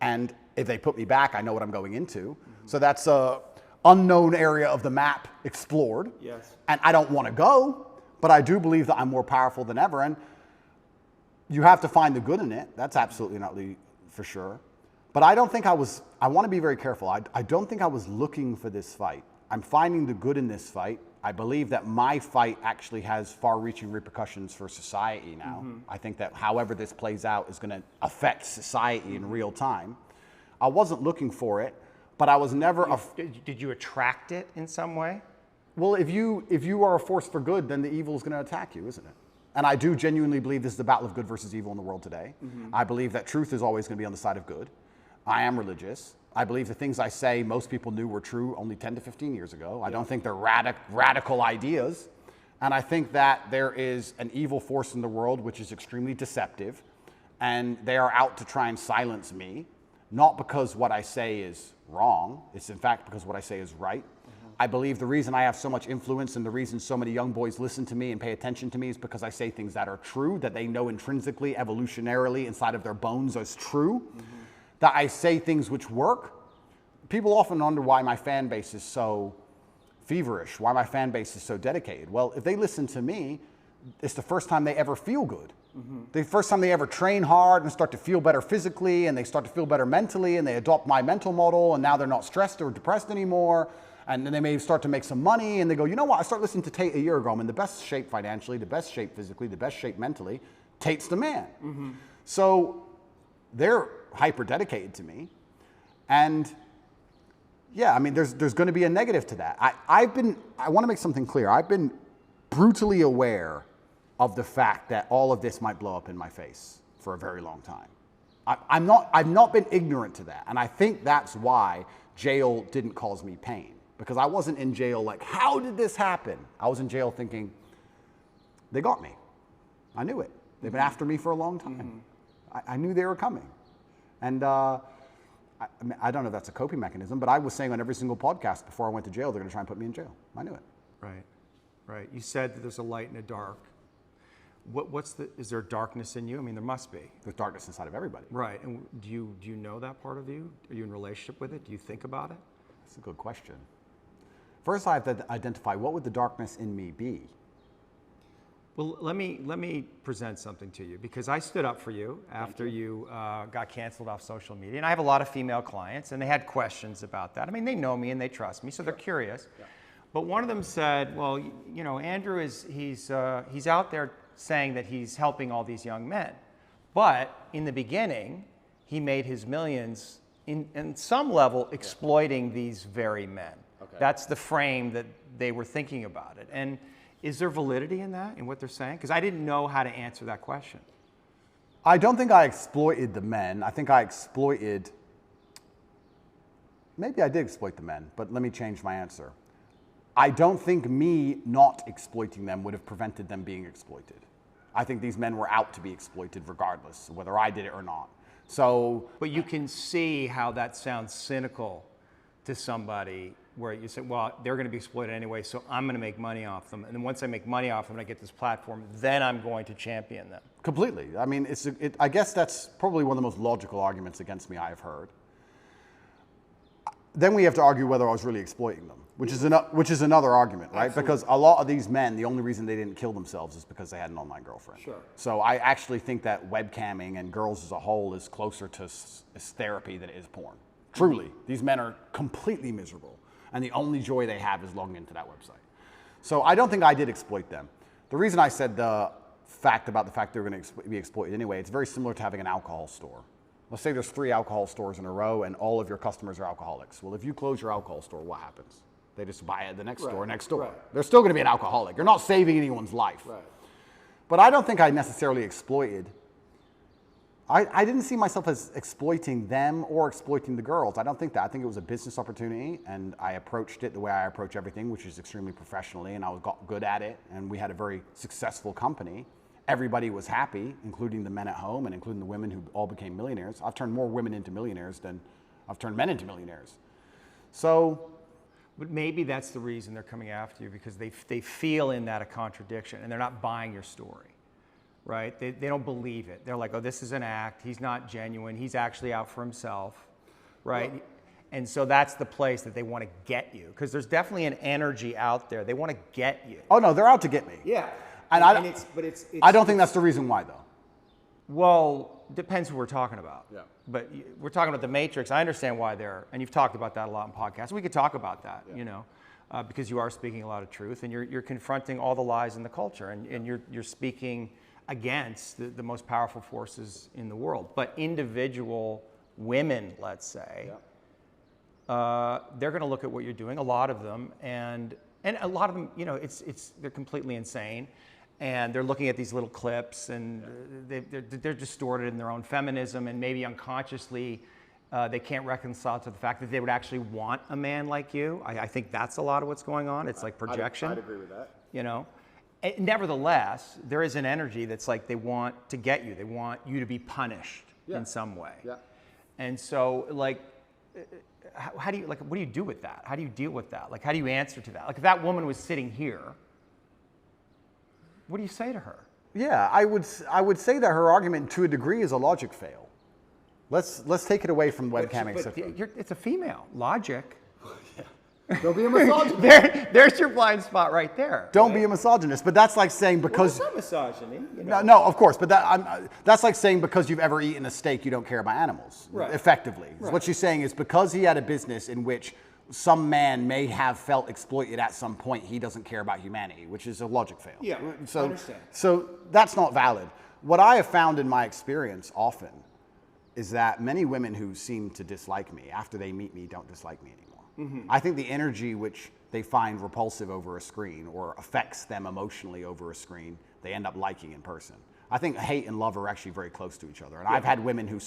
And if they put me back, I know what I'm going into. So that's an unknown area of the map explored. Yes. And I don't want to go, but I do believe that I'm more powerful than ever. And you have to find the good in it. That's absolutely not for sure. But I don't think I want to be very careful. I don't think I was looking for this fight. I'm finding the good in this fight. I believe that my fight actually has far-reaching repercussions for society now. I think that however this plays out is going to affect society in real time. I wasn't looking for it, but I was never... Did you attract it in some way? Well, if you are a force for good, then the evil is going to attack you, isn't it? And I do genuinely believe this is the battle of good versus evil in the world today. I believe that truth is always going to be on the side of good. I am religious. I believe the things I say most people knew were true only 10 to 15 years ago. I don't think they're radical ideas. And I think that there is an evil force in the world which is extremely deceptive. And they are out to try and silence me. not because what I say is wrong. It's in fact because what I say is right. I believe the reason I have so much influence and the reason so many young boys listen to me and pay attention to me is because I say things that are true, that they know intrinsically, evolutionarily, inside of their bones as true, that I say things which work. People often wonder why my fan base is so feverish, why my fan base is so dedicated. Well, if they listen to me, it's the first time they ever feel good. The first time they ever train hard and start to feel better physically, and they start to feel better mentally, and they adopt my mental model, and now they're not stressed or depressed anymore. And then they may start to make some money, and they go, you know what, I started listening to Tate a year ago. I'm in the best shape financially, the best shape physically, the best shape mentally. Tate's the man. So they're hyper dedicated to me. And yeah, I mean, there's going to be a negative to that. I want to make something clear. I've been brutally aware of the fact that all of this might blow up in my face for a very long time. I've not been ignorant to that. And I think that's why jail didn't cause me pain. Because I wasn't in jail like, how did this happen? I was in jail thinking, they got me. I knew it. They've been after me for a long time. I knew they were coming. And I don't know if that's a coping mechanism, but I was saying on every single podcast before I went to jail, they're going to try and put me in jail. I knew it. Right. You said that there's a light and a dark. Is there darkness in you? I mean, there must be. There's darkness inside of everybody. Right. And do you know that part of you? Are you in a relationship with it? Do you think about it? That's a good question. First, I have to identify what would the darkness in me be. Well, let me present something to you, because I stood up for you after you got canceled off social media, and I have a lot of female clients, and they had questions about that. I mean, they know me and they trust me, so they're curious. Yeah. But one of them said, "Well, you know, Andrew he's out there saying that he's helping all these young men, but in the beginning, he made his millions in some level exploiting these very men." Okay. That's the frame that they were thinking about it. And is there validity in that, in what they're saying? Because I didn't know how to answer that question. I don't think I exploited the men. I think I exploited, maybe I did exploit the men, but let me change my answer. I don't think me not exploiting them would have prevented them being exploited. I think these men were out to be exploited regardless, whether I did it or not. So, but you can see how that sounds cynical to somebody, where you say, well, they're going to be exploited anyway, so I'm going to make money off them. And then once I make money off them and I get this platform, then I'm going to champion them. Completely. I mean, I guess that's probably one of the most logical arguments against me I've heard. Then we have to argue whether I was really exploiting them, which is another argument, right? Absolutely. Because a lot of these men, the only reason they didn't kill themselves is because they had an online girlfriend. Sure. So I actually think that webcamming and girls as a whole is closer to therapy than it is porn. Truly. These men are completely miserable, and the only joy they have is logging into that website. So I don't think I did exploit them. The reason I said the fact they were going to be exploited anyway, it's very similar to having an alcohol store. Let's say there's 3 alcohol stores in a row and all of your customers are alcoholics. Well, if you close your alcohol store, what happens? They just buy at the next store next door. Right. They're still going to be an alcoholic. You're not saving anyone's life. Right. But I don't think I necessarily exploited. I didn't see myself as exploiting them or exploiting the girls. I don't think that. I think it was a business opportunity, and I approached it the way I approach everything, which is extremely professionally, and I got good at it, and we had a very successful company. Everybody was happy, including the men at home and including the women who all became millionaires. I've turned more women into millionaires than I've turned men into millionaires. So, but maybe that's the reason they're coming after you, because they feel in that a contradiction, and they're not buying your story. Right? They don't believe it. They're like, oh, this is an act. He's not genuine. He's actually out for himself. Right? Well, and so that's the place that they want to get you, because there's definitely an energy out there. They want to get you. Oh, no, they're out to get me. Yeah. And I don't think that's the reason why, though. Well, depends who we're talking about. Yeah. But we're talking about the Matrix. I understand why and you've talked about that a lot in podcasts. We could talk about that, because you are speaking a lot of truth, and you're confronting all the lies in the culture, and you're speaking against the most powerful forces in the world. But individual women, let's say, they're going to look at what you're doing, a lot of them, and a lot of them, they're completely insane, and they're looking at these little clips, and they're distorted in their own feminism, and maybe unconsciously they can't reconcile to the fact that they would actually want a man like you. I think that's a lot of what's going on. It's like projection. I'd agree with that. Nevertheless, there is an energy that's like they want to get you. They want you to be punished in some way. Yeah. And so, like, how do you, like, what do you do with that? How do you deal with that? Like, how do you answer to that? Like, if that woman was sitting here, what do you say to her? Yeah, I would say that her argument to a degree is a logic fail. Let's take it away from webcamming. It's a female. Logic. Don't be a misogynist. There's your blind spot right there. Don't be a misogynist, but that's like saying because... Well, it's not misogyny. You know? No, of course, but that's like saying because you've ever eaten a steak, you don't care about animals, effectively. Right. What she's saying is because he had a business in which some man may have felt exploited at some point, he doesn't care about humanity, which is a logic fail. Yeah, I understand. So that's not valid. What I have found in my experience often is that many women who seem to dislike me, after they meet me, don't dislike me anymore. I think the energy which they find repulsive over a screen or affects them emotionally over a screen, they end up liking in person. I think hate and love are actually very close to each other. And I've had women who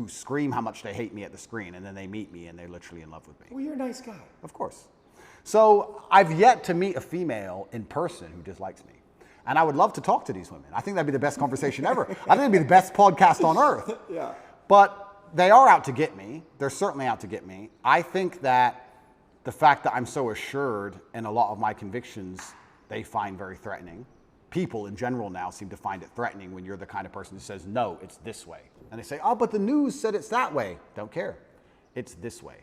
scream how much they hate me at the screen, and then they meet me and they're literally in love with me. Well, you're a nice guy. Of course. So I've yet to meet a female in person who dislikes me. And I would love to talk to these women. I think that'd be the best conversation ever. I think it'd be the best podcast on earth. Yeah. But they are out to get me. They're certainly out to get me. I think that the fact that I'm so assured in a lot of my convictions, they find very threatening. People in general now seem to find it threatening when you're the kind of person who says, no, it's this way. And they say, oh, but the news said it's that way. Don't care. It's this way.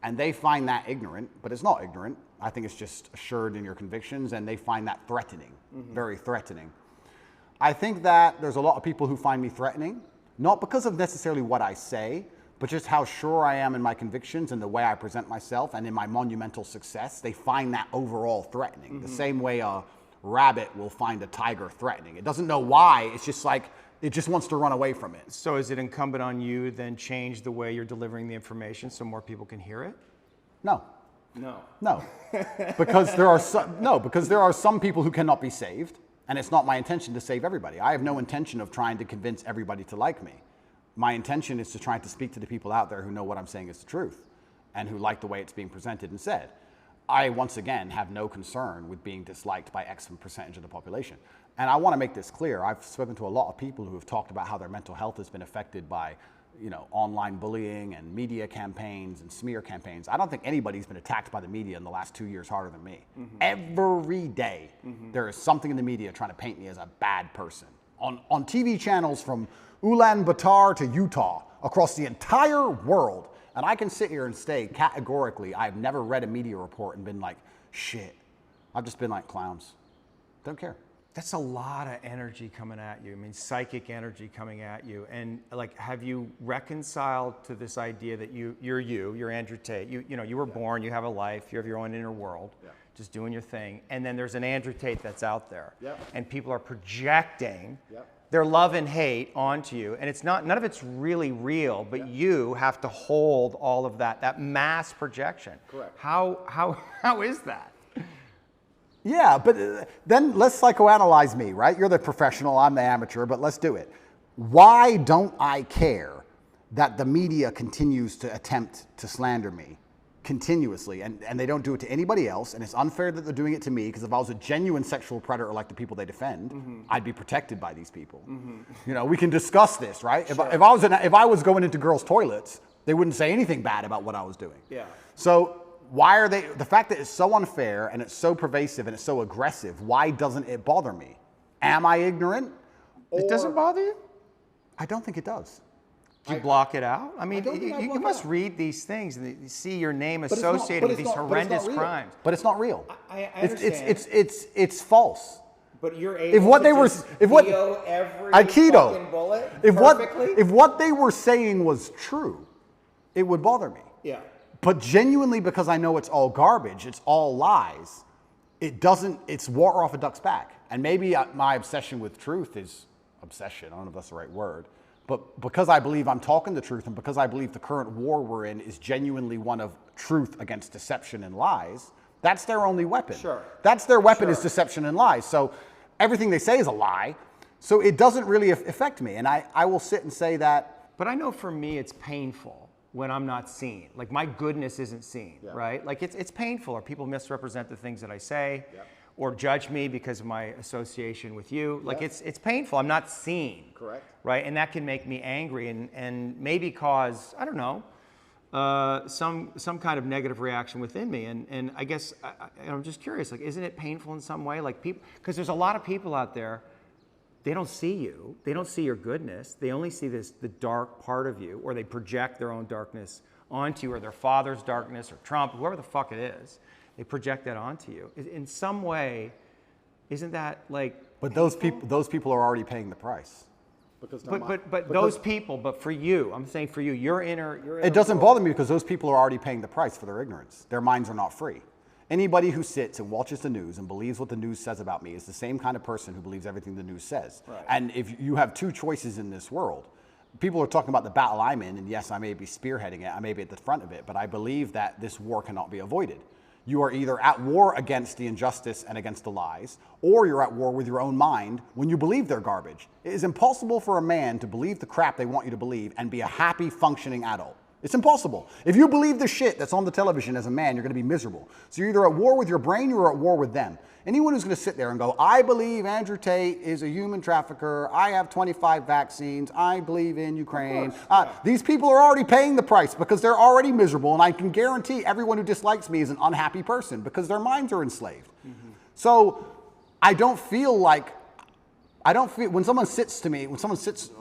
And they find that ignorant, but it's not ignorant. I think it's just assured in your convictions, and they find that threatening, very threatening. I think that there's a lot of people who find me threatening, not because of necessarily what I say, but just how sure I am in my convictions and the way I present myself and in my monumental success. They find that overall threatening. The same way a rabbit will find a tiger threatening. It doesn't know why, it's just like, it just wants to run away from it. So is it incumbent on you then change the way you're delivering the information so more people can hear it? No. No. Because there are some people who cannot be saved, and it's not my intention to save everybody. I have no intention of trying to convince everybody to like me. My intention is to try to speak to the people out there who know what I'm saying is the truth and who like the way it's being presented and said. I, once again, have no concern with being disliked by X percentage of the population. And I want to make this clear. I've spoken to a lot of people who have talked about how their mental health has been affected by, online bullying and media campaigns and smear campaigns. I don't think anybody's been attacked by the media in the last 2 years harder than me. Every day, there is something in the media trying to paint me as a bad person. On TV channels from Ulaanbaatar to Utah, across the entire world. And I can sit here and say categorically, I've never read a media report and been like, shit. I've just been like, clowns. Don't care. That's a lot of energy coming at you. I mean, psychic energy coming at you. And like, have you reconciled to this idea that you're Andrew Tate. You were born, you have a life, you have your own inner world, just doing your thing. And then there's an Andrew Tate that's out there. And people are projecting their love and hate onto you, and it's not, none of it's really real, but you have to hold all of that mass projection. Correct. How is that? Yeah, but then let's psychoanalyze me, right? You're the professional, I'm the amateur, but let's do it. Why don't I care that the media continues to attempt to slander me continuously, and they don't do it to anybody else, and it's unfair that they're doing it to me, because if I was a genuine sexual predator like the people they defend, I'd be protected by these people. We can discuss this, right? Sure. If I was going into girls' toilets, they wouldn't say anything bad about what I was doing. Yeah. So why are they, the fact that it's so unfair and it's so pervasive and it's so aggressive, why doesn't it bother me? Am I ignorant? It doesn't bother you? I don't think it does. Do you block it out? I mean, you must read these things and you see your name associated with these horrendous crimes. But it's not real. I understand. It's false. But you're able to keto every fucking bullet perfectly? If what they were saying was true, it would bother me. Yeah. But genuinely, because I know it's all garbage, it's all lies, it's water off a duck's back. And maybe my obsession with truth is obsession. I don't know if that's the right word. But because I believe I'm talking the truth, and because I believe the current war we're in is genuinely one of truth against deception and lies, that's their only weapon. Sure. That's their weapon, is deception and lies. So everything they say is a lie. So it doesn't really affect me. And I will sit and say that. But I know for me it's painful when I'm not seen. Like my goodness isn't seen, right? Like it's painful, or people misrepresent the things that I say. or judge me because of my association with you. Like it's painful. I'm not seen. Correct. Right, and that can make me angry and maybe cause, I don't know, some kind of negative reaction within me. And I guess I'm just curious, like, isn't it painful in some way? Like people, because there's a lot of people out there, they don't see you. They don't see your goodness. They only see the dark part of you, or they project their own darkness onto you, or their father's darkness, or Trump, whoever the fuck it is. They project that onto you. In some way, isn't that like? But those people are already paying the price. But those people, but for you, I'm saying for you, your inner it doesn't bother me because those people are already paying the price for their ignorance. Their minds are not free. Anybody who sits and watches the news and believes what the news says about me is the same kind of person who believes everything the news says. Right. And if you have two choices in this world, people are talking about the battle I'm in, and yes, I may be spearheading it, I may be at the front of it, but I believe that this war cannot be avoided. You are either at war against the injustice and against the lies, or you're at war with your own mind when you believe they're garbage. It is impossible for a man to believe the crap they want you to believe and be a happy, functioning adult. It's impossible. If you believe the shit that's on the television as a man, you're going to be miserable. So you're either at war with your brain or you're at war with them. Anyone who's going to sit there and go, I believe Andrew Tate is a human trafficker, I have 25 vaccines, I believe in Ukraine. These people are already paying the price because they're already miserable, and I can guarantee everyone who dislikes me is an unhappy person because their minds are enslaved. Mm-hmm. So I don't feel, when someone sits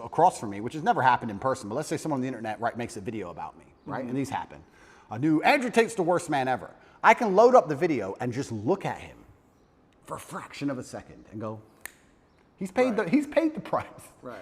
across from me, which has never happened in person, but let's say someone on the internet makes a video about me, right? Mm-hmm. And these happen. A new Andrew Tate's the worst man ever. I can load up the video and just look at him for a fraction of a second and go, he's paid the price. Right.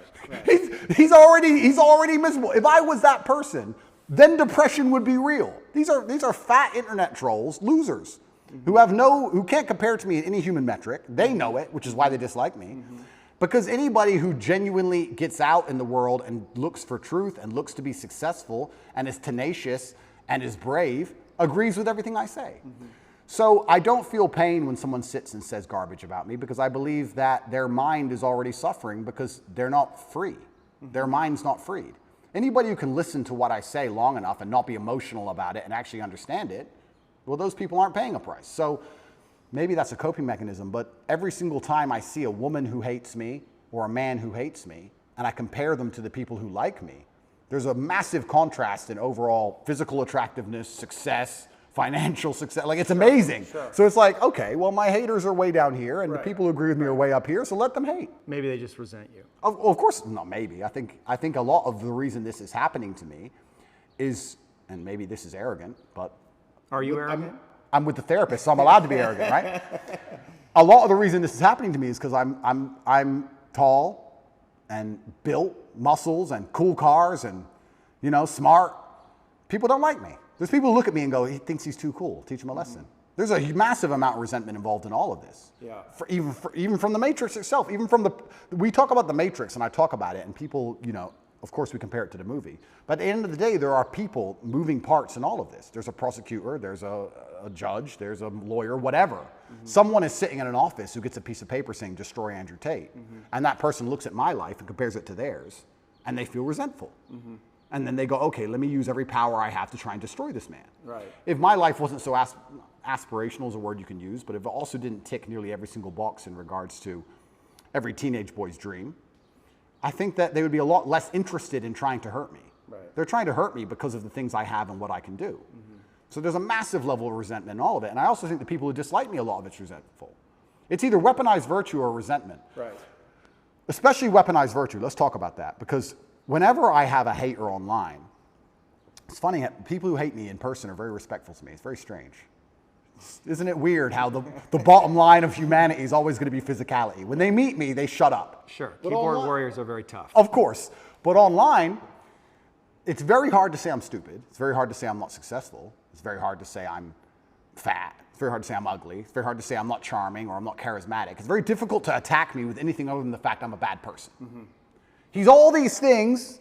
He's already miserable. If I was that person, then depression would be real. These are fat internet trolls, losers, mm-hmm. who can't compare to me in any human metric. They know it, which is why they dislike me. Mm-hmm. Because anybody who genuinely gets out in the world and looks for truth and looks to be successful and is tenacious and is brave agrees with everything I say. Mm-hmm. So I don't feel pain when someone sits and says garbage about me because I believe that their mind is already suffering because they're not free. Mm-hmm. Their mind's not freed. Anybody who can listen to what I say long enough and not be emotional about it and actually understand it, well, those people aren't paying a price. So maybe that's a coping mechanism, but every single time I see a woman who hates me or a man who hates me, and I compare them to the people who like me, there's a massive contrast in overall physical attractiveness, success, financial success. Like, it's amazing. Sure. So it's like, okay, well, my haters are way down here, and the people who agree with me are way up here, so let them hate. Maybe they just resent you. Of course, not maybe. I think a lot of the reason this is happening to me is, and maybe this is arrogant, but... Are you arrogant? I'm with the therapist, so I'm allowed to be arrogant, right? A lot of the reason this is happening to me is because I'm tall and built, muscles and cool cars and, smart. People don't like me. There's people who look at me and go, he thinks he's too cool. Teach him a lesson. Mm-hmm. There's a massive amount of resentment involved in all of this. Yeah. Even from the Matrix itself, we talk about the Matrix and I talk about it and people, of course we compare it to the movie. But at the end of the day, there are people moving parts in all of this. There's a prosecutor, there's a judge, there's a lawyer, whatever. Mm-hmm. Someone is sitting in an office who gets a piece of paper saying, destroy Andrew Tate. Mm-hmm. And that person looks at my life and compares it to theirs and they feel resentful. Mm-hmm. And then they go, okay, let me use every power I have to try and destroy this man. Right. If my life wasn't so aspirational is a word you can use, but if it also didn't tick nearly every single box in regards to every teenage boy's dream, I think that they would be a lot less interested in trying to hurt me. Right. They're trying to hurt me because of the things I have and what I can do. Mm-hmm. So there's a massive level of resentment in all of it. And I also think the people who dislike me, a lot of it's resentful. It's either weaponized virtue or resentment. Right. Especially weaponized virtue. Let's talk about that. Because whenever I have a hater online, it's funny, people who hate me in person are very respectful to me. It's very strange. Isn't it weird how the bottom line of humanity is always going to be physicality? When they meet me, they shut up. Sure. Keyboard warriors are very tough. Of course. But online, it's very hard to say I'm stupid. It's very hard to say I'm not successful. It's very hard to say I'm fat. It's very hard to say I'm ugly. It's very hard to say I'm not charming or I'm not charismatic. It's very difficult to attack me with anything other than the fact I'm a bad person. Mm-hmm. He's all these things.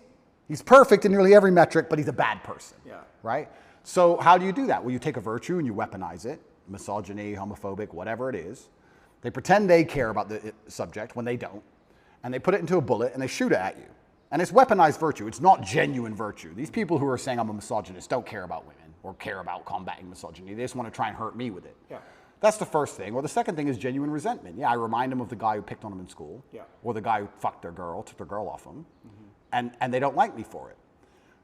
He's perfect in nearly every metric, but he's a bad person. Yeah. Right? So how do you do that? Well, you take a virtue and you weaponize it. Misogyny, homophobic, whatever it is. They pretend they care about the subject when they don't. And they put it into a bullet and they shoot it at you. And it's weaponized virtue. It's not genuine virtue. These people who are saying I'm a misogynist don't care about women or care about combating misogyny. They just want to try and hurt me with it. Yeah. That's the first thing. Or the second thing is genuine resentment. Yeah, I remind them of the guy who picked on them in school. Yeah. Or the guy who fucked their girl, took their girl off them. And they don't like me for it.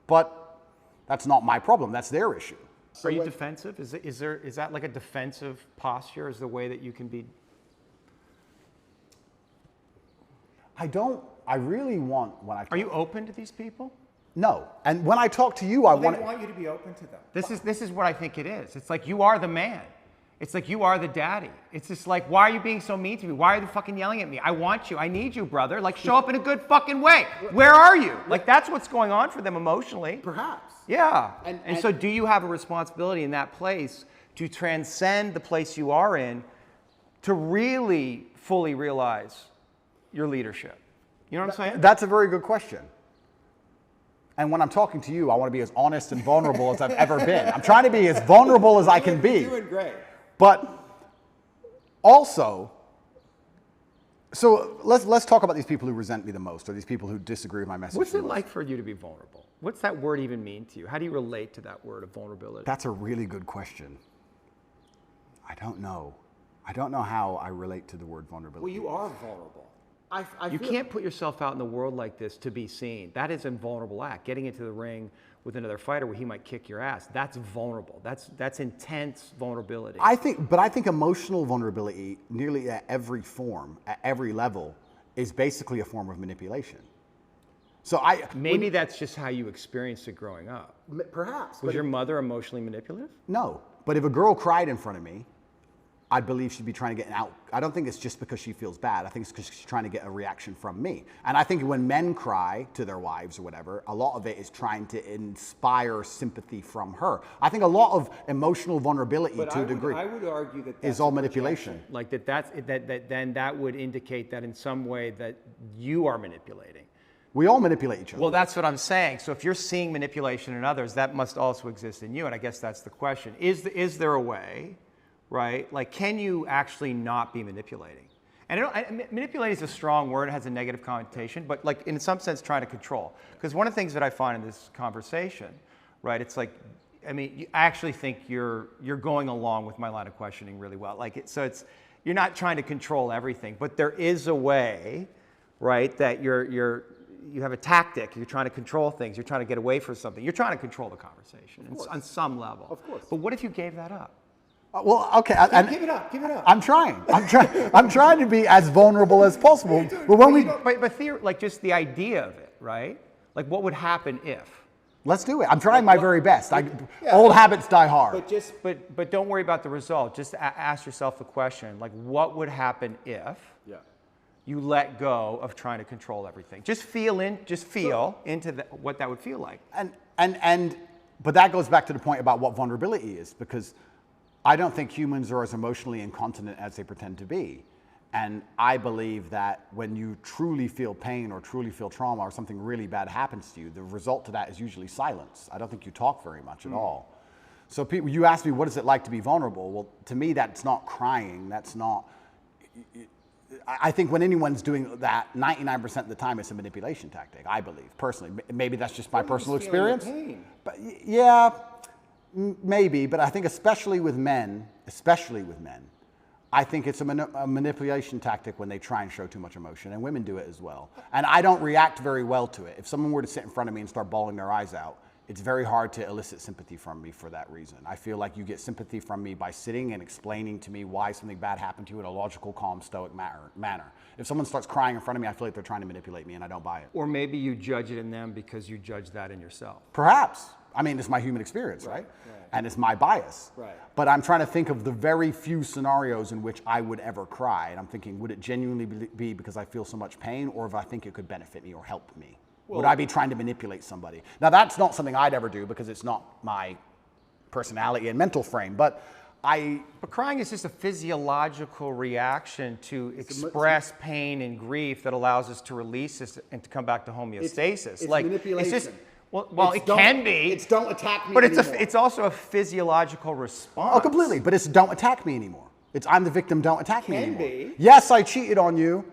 But that's not my problem. That's their issue. Are you defensive? Is that like a defensive posture? Is the way that you can be? I really want when I. Are you open to these people? No. And when I talk to you, I want. They want you to be open to them. This is what I think it is. It's like you are the man. It's like you are the daddy. It's just like, why are you being so mean to me? Why are you fucking yelling at me? I want you. I need you, brother. Like, show up in a good fucking way. Where are you? Like, that's what's going on for them emotionally. Perhaps. Yeah. And so do you have a responsibility in that place to transcend the place you are in to really fully realize your leadership? You know what I'm saying? That's a very good question. And when I'm talking to you, I want to be as honest and vulnerable as I've ever been. I'm trying to be as vulnerable as I can be. You're doing great. But also, so let's talk about these people who resent me the most, or these people who disagree with my message. What's it like for you to be vulnerable? What's that word even mean to you? How do you relate to that word of vulnerability? That's a really good question. I don't know. I don't know how I relate to the word vulnerability. Well, you are vulnerable. You can't put yourself out in the world like this to be seen. That is a vulnerable act. Getting into the ring with another fighter where he might kick your ass, that's vulnerable. That's intense vulnerability. I think emotional vulnerability, nearly at every form, at every level, is basically a form of manipulation. So maybe that's just how you experienced it growing up. Perhaps. Was your mother emotionally manipulative? No. But if a girl cried in front of me, I believe she'd be trying to get an out. I don't think it's just because she feels bad. I think it's because she's trying to get a reaction from me. And I think when men cry to their wives or whatever, a lot of it is trying to inspire sympathy from her. I think a lot of emotional vulnerability to a degree I would argue that is all manipulation. Like then that would indicate that in some way that you are manipulating. We all manipulate each other. Well, that's what I'm saying. So if you're seeing manipulation in others, that must also exist in you. And I guess that's the question. Is there a way, right? Like, can you actually not be manipulating? And manipulating is a strong word. It has a negative connotation, but like in some sense, trying to control. Because one of the things that I find in this conversation, right? It's like, I mean, I actually think you're going along with my line of questioning really well. Like, you're not trying to control everything, but there is a way, right? That you have a tactic. You're trying to control things. You're trying to get away from something. You're trying to control the conversation on some level. Of course. But what if you gave that up? Well, okay. Give it up. Give it up. I'm trying. I'm trying to be as vulnerable as possible. But when like just the idea of it, right? Like what would happen if? Let's do it. I'm trying my very best. Old habits die hard. But don't worry about the result. Just ask yourself the question, like what would happen if you let go of trying to control everything? Just feel into what that would feel like. But that goes back to the point about what vulnerability is, because I don't think humans are as emotionally incontinent as they pretend to be. And I believe that when you truly feel pain or truly feel trauma or something really bad happens to you, the result to that is usually silence. I don't think you talk very much at all. So people, you ask me, what is it like to be vulnerable? Well, to me, that's not crying. That's not... I think when anyone's doing that, 99% of the time, it's a manipulation tactic, I believe, personally. Maybe that's just my personal experience. But yeah, maybe. But I think especially with men, I think it's a manipulation tactic when they try and show too much emotion, and women do it as well. And I don't react very well to it. If someone were to sit in front of me and start bawling their eyes out, it's very hard to elicit sympathy from me for that reason. I feel like you get sympathy from me by sitting and explaining to me why something bad happened to you in a logical, calm, stoic manner. If someone starts crying in front of me, I feel like they're trying to manipulate me, and I don't buy it. Or maybe you judge it in them because you judge that in yourself. Perhaps. I mean, it's my human experience, right? And it's my bias. Right. But I'm trying to think of the very few scenarios in which I would ever cry. And I'm thinking, would it genuinely be because I feel so much pain, or if I think it could benefit me or help me? Would I be trying to manipulate somebody? Now, that's not something I'd ever do because it's not my personality and mental frame. But crying is just a physiological reaction to express pain and grief that allows us to release this and to come back to homeostasis. It's manipulation. It's just, well, it can be. It's don't attack me but anymore. It's also a physiological response. Oh, completely. But it's don't attack me anymore. It's I'm the victim, don't attack me anymore. Can be. Yes, I cheated on you.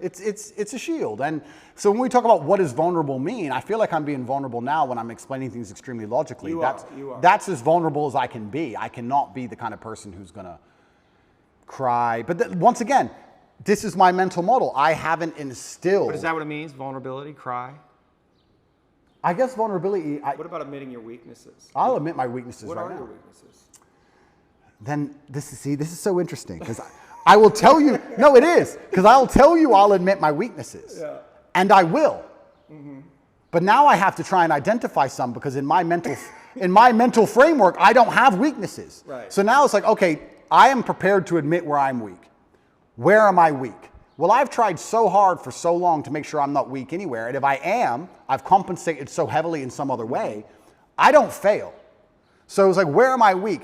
It's a shield. And so when we talk about what does vulnerable mean, I feel like I'm being vulnerable now when I'm explaining things extremely logically. You are. That's as vulnerable as I can be. I cannot be the kind of person who's going to cry. But once again, this is my mental model. I haven't instilled. But is that what it means? Vulnerability, cry? I guess vulnerability. What about admitting your weaknesses? I'll admit my weaknesses What right are now. your weaknesses? Then this is so interesting because I will tell you. No, it is because I'll tell you I'll admit my weaknesses, and I will. But now I have to try and identify some because in my mental framework I don't have weaknesses. Right. So now it's like, okay, I am prepared to admit where I'm weak. Where am I weak? Well, I've tried so hard for so long to make sure I'm not weak anywhere. And if I am, I've compensated so heavily in some other way, I don't fail. So it's like, where am I weak?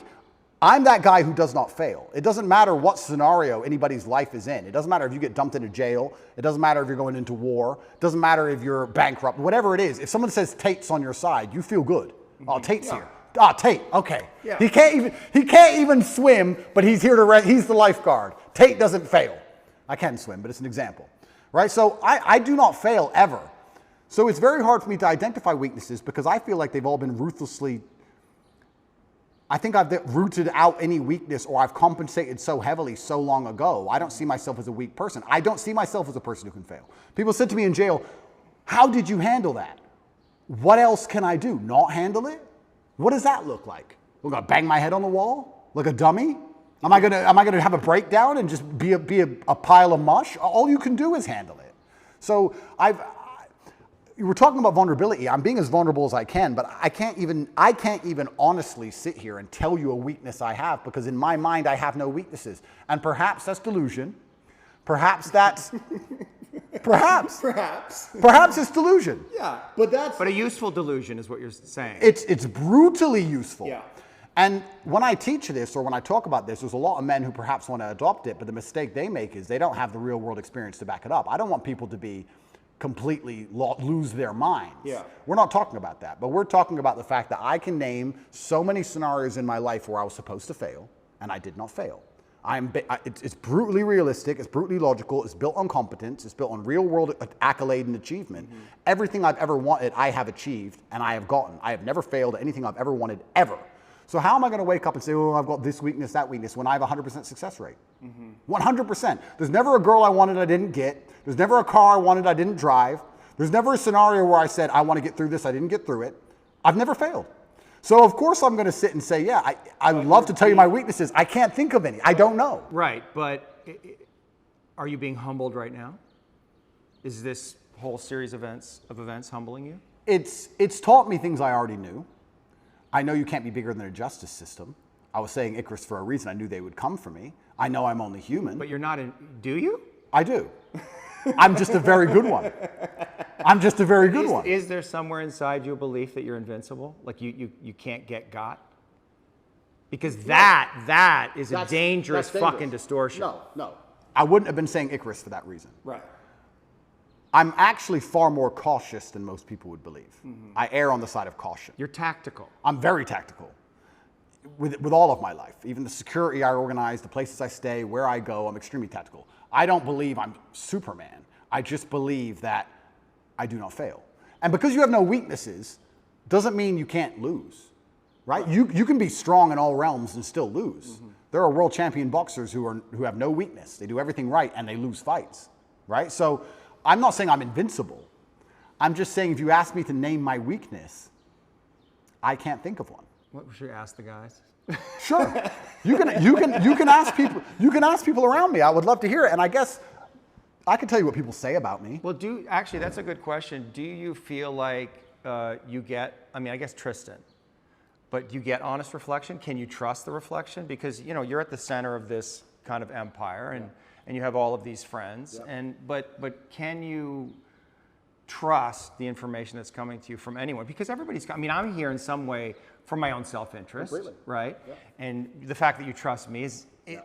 I'm that guy who does not fail. It doesn't matter what scenario anybody's life is in. It doesn't matter if you get dumped into jail. It doesn't matter if you're going into war. It doesn't matter if you're bankrupt. Whatever it is, if someone says Tate's on your side, you feel good. Oh, Tate's here. Ah, Tate, okay. Yeah. He can't even swim, but he's here to he's the lifeguard. Tate doesn't fail. I can swim, but it's an example, right? So I do not fail ever. So it's very hard for me to identify weaknesses because I feel like they've all been ruthlessly, I think I've rooted out any weakness or I've compensated so heavily so long ago. I don't see myself as a weak person. I don't see myself as a person who can fail. People said to me in jail, how did you handle that? What else can I do? Not handle it? What does that look like? We're gonna bang my head on the wall like a dummy? Am I gonna have a breakdown and just be a pile of mush? All you can do is handle it. So you were talking about vulnerability. I'm being as vulnerable as I can, but I can't even honestly sit here and tell you a weakness I have because in my mind I have no weaknesses. And perhaps that's delusion. Perhaps that's perhaps it's delusion. Yeah, but But a useful delusion is what you're saying. It's brutally useful. Yeah. And when I teach this or when I talk about this, there's a lot of men who perhaps want to adopt it, but the mistake they make is they don't have the real world experience to back it up. I don't want people to be completely lose their minds. Yeah. We're not talking about that, but we're talking about the fact that I can name so many scenarios in my life where I was supposed to fail, and I did not fail. It's brutally realistic, it's brutally logical, it's built on competence, it's built on real world accolade and achievement. Everything I've ever wanted, I have achieved, and I have gotten. I have never failed at anything I've ever wanted, ever. So how am I going to wake up and say, oh, I've got this weakness, that weakness, when I have a 100% success rate? 100%. There's never a girl I wanted I didn't get. There's never a car I wanted I didn't drive. There's never a scenario where I said, I want to get through this, I didn't get through it. I've never failed. So of course I'm going to sit and say, yeah, I would love to tell you my weaknesses. I can't think of any. I don't know. Right, but are you being humbled right now? Is this whole series of events humbling you? It's taught me things I already knew. I know you can't be bigger than a justice system. I was saying Icarus for a reason. I knew they would come for me. I know I'm only human. But you're not do you? I do. I'm just a very good one. I'm just a very good one. Is there somewhere inside you a belief that you're invincible? Like you can't get got? Because that is a dangerous fucking distortion. No. I wouldn't have been saying Icarus for that reason. right. I'm actually far more cautious than most people would believe. I err on the side of caution. You're tactical. I'm very tactical with all of my life. Even the security I organize, the places I stay, where I go, I'm extremely tactical. I don't believe I'm Superman. I just believe that I do not fail. And because you have no weaknesses, doesn't mean you can't lose, right? You can be strong in all realms and still lose. There are world champion boxers who have no weakness. They do everything right and they lose fights, right? So I'm not saying I'm invincible. I'm just saying if you ask me to name my weakness, I can't think of one. What should we ask the guys? Sure. You can ask people. You can ask people around me. I would love to hear it. And I guess I can tell you what people say about me. Well, actually, that's a good question. Do you feel like you get? I mean, I guess Tristan, but do you get honest reflection? Can you trust the reflection? Because you're at the center of this kind of empire, and you have all of these friends. Yeah. But can you trust the information that's coming to you from anyone? Because everybody's. I mean, I'm here in some way from my own self-interest, right? Yeah. And the fact that you trust me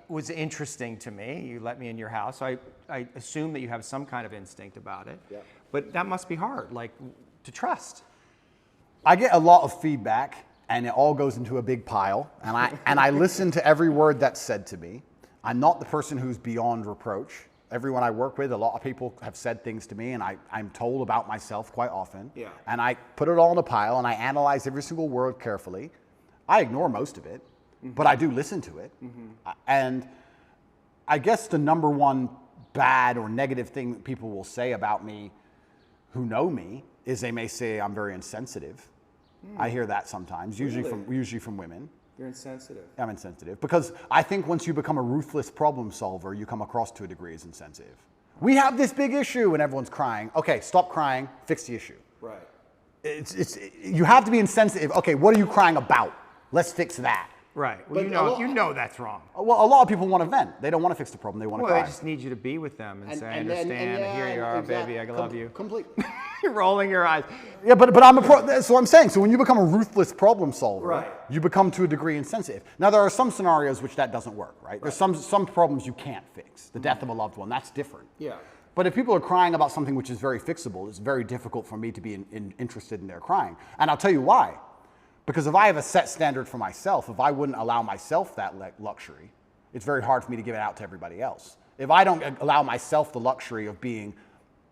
was interesting to me. You let me in your house. So I assume that you have some kind of instinct about it. Yeah. But that must be hard, like to trust. I get a lot of feedback, and it all goes into a big pile. And I listen to every word that's said to me. I'm not the person who's beyond reproach. Everyone I work with, a lot of people have said things to me, and I'm told about myself quite often. Yeah. And I put it all in a pile, and I analyze every single word carefully. I ignore most of it, but I do listen to it. And I guess the number one bad or negative thing that people will say about me who know me is they may say I'm very insensitive. I hear that sometimes, usually from women. You're insensitive. I'm insensitive because I think once you become a ruthless problem solver, you come across to a degree as insensitive. We have this big issue and everyone's crying. Okay, stop crying, fix the issue. Right. You have to be insensitive. Okay, what are you crying about? Let's fix that. Right. Well, you know that's wrong. Well, a lot of people want to vent. They don't want to fix the problem. They want to cry. Well, they just need you to be with them and say, I understand, here you are, baby, I love you. Completely. You're rolling your eyes. Yeah, but that's what I'm saying. So when you become a ruthless problem solver, Right. you become to a degree insensitive. Now, there are some scenarios which that doesn't work, right? There's some problems you can't fix. The death of a loved one, that's different. Yeah. But if people are crying about something which is very fixable, it's very difficult for me to be interested in their crying. And I'll tell you why. Because if I have a set standard for myself, if I wouldn't allow myself that luxury, it's very hard for me to give it out to everybody else. If I don't allow myself the luxury of being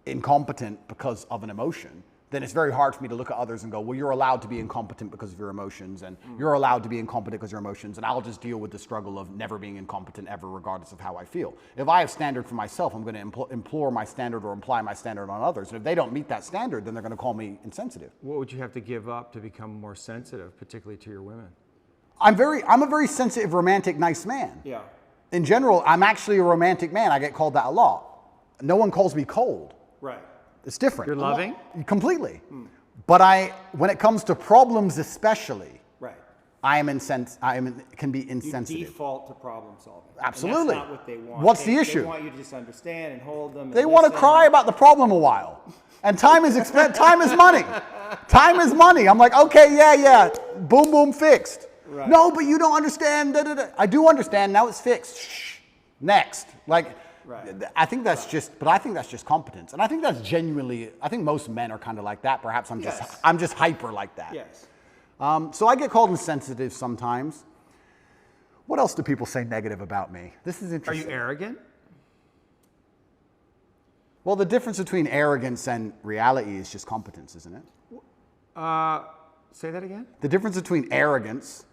incompetent because of an emotion, then it's very hard for me to look at others and go, well, you're allowed to be incompetent because of your emotions, and you're allowed to be incompetent because of your emotions, and I'll just deal with the struggle of never being incompetent ever, regardless of how I feel. If I have standard for myself, I'm going to implore my standard or imply my standard on others, and if they don't meet that standard, then they're going to call me insensitive. What would you have to give up to become more sensitive, particularly to your women? I'm a very sensitive, romantic, nice man. Yeah. In general, I'm actually a romantic man. I get called that a lot. No one calls me cold. Right. It's different. You're loving? Completely. But when it comes to problems especially, Right. can be insensitive. You default to problem solving. Absolutely. And that's not what they want. What's the issue? They want you to just understand and hold them. They want to cry about the problem a while. And time is time is money. Time is money. I'm like, okay, yeah. Boom, boom, fixed. Right. No, but you don't understand. Da, da, da. I do understand. Now it's fixed. Shh. Next. Like, Right. I think that's just competence. And I think that's genuinely, I think most men are kind of like that. Perhaps I'm just hyper like that. Yes. So I get called insensitive sometimes. What else do people say negative about me? This is Are interesting. you arrogant? Well, the difference between arrogance and reality is just competence, isn't it? Say that again? The difference between arrogance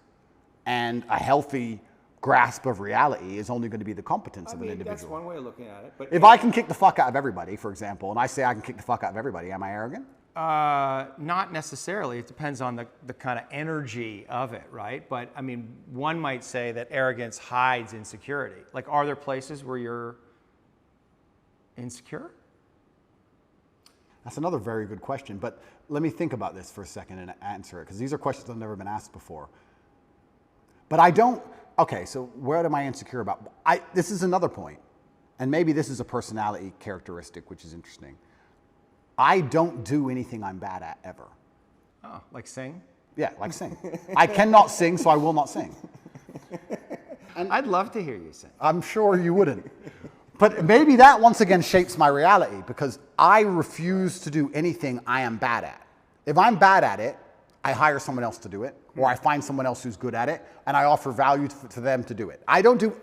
and a healthy grasp of reality is only going to be the competence of an individual. That's one way of looking at it. But If I can kick the fuck out of everybody, for example, and I say I can kick the fuck out of everybody, am I arrogant? Not necessarily. It depends on the kind of energy of it, right? But I mean, one might say that arrogance hides insecurity. Like, are there places where you're insecure? That's another very good question, but let me think about this for a second and answer it, because these are questions that have never been asked before. But I don't, okay, so what am I insecure about? This is another point, and maybe this is a personality characteristic, which is interesting. I don't do anything I'm bad at, ever. Oh, like sing? Yeah, like sing. I cannot sing, so I will not sing. I'd love to hear you sing. I'm sure you wouldn't. But maybe that once again shapes my reality, because I refuse to do anything I am bad at. If I'm bad at it, I hire someone else to do it, or I find someone else who's good at it, and I offer value to them to do it. I don't do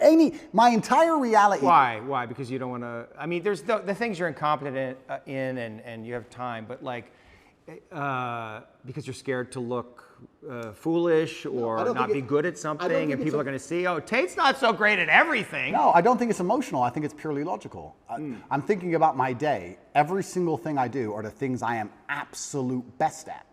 my entire reality. Why? Why? Because you don't want to, I mean, there's the things you're incompetent in and you have time, but like, because you're scared to look foolish or not be good at something, and people are going to see, oh, Tate's not so great at everything. No, I don't think it's emotional. I think it's purely logical. I'm thinking about my day. Every single thing I do are the things I am absolute best at.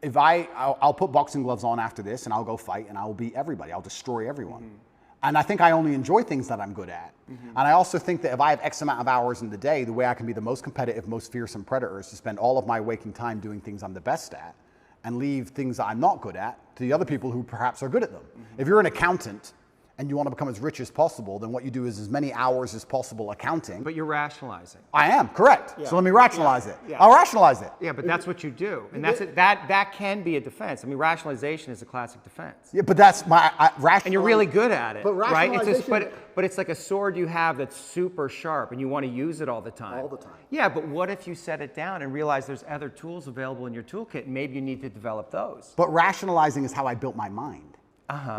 If I'll put boxing gloves on after this and I'll go fight and I'll beat everybody. I'll destroy everyone. And I think I only enjoy things that I'm good at. And I also think that if I have X amount of hours in the day, the way I can be the most competitive, most fearsome predator is to spend all of my waking time doing things I'm the best at and leave things that I'm not good at to the other people who perhaps are good at them. If you're an accountant and you want to become as rich as possible, then what you do is as many hours as possible accounting. But you're rationalizing. I am, correct. Yeah. So let me rationalize it. Yeah. I'll rationalize it. Yeah, but that's what you do, and that can be a defense. I mean, rationalization is a classic defense. Yeah, but that's my rationalization. And you're really good at it, But right? rationalization- But it's like a sword you have that's super sharp, and you want to use it all the time. All the time. Yeah, but what if you set it down and realize there's other tools available in your toolkit, and maybe you need to develop those? But rationalizing is how I built my mind.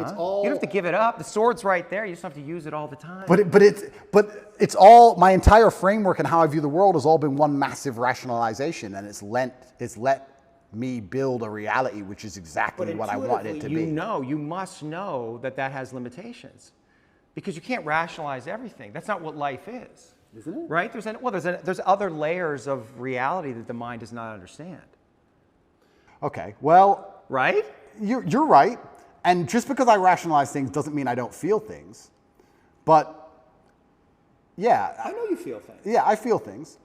It's all. You don't have to give it up. The sword's right there. You just have to use it all the time. But it's all, my entire framework and how I view the world has all been one massive rationalization, and it's let me build a reality which is exactly what I want it to be. You must know that has limitations, because you can't rationalize everything. That's not what life is. Isn't it? Right? There's other layers of reality that the mind does not understand. Okay, well. Right? You're right. And just because I rationalize things doesn't mean I don't feel things. But, yeah. I know you feel things. Yeah, I feel things.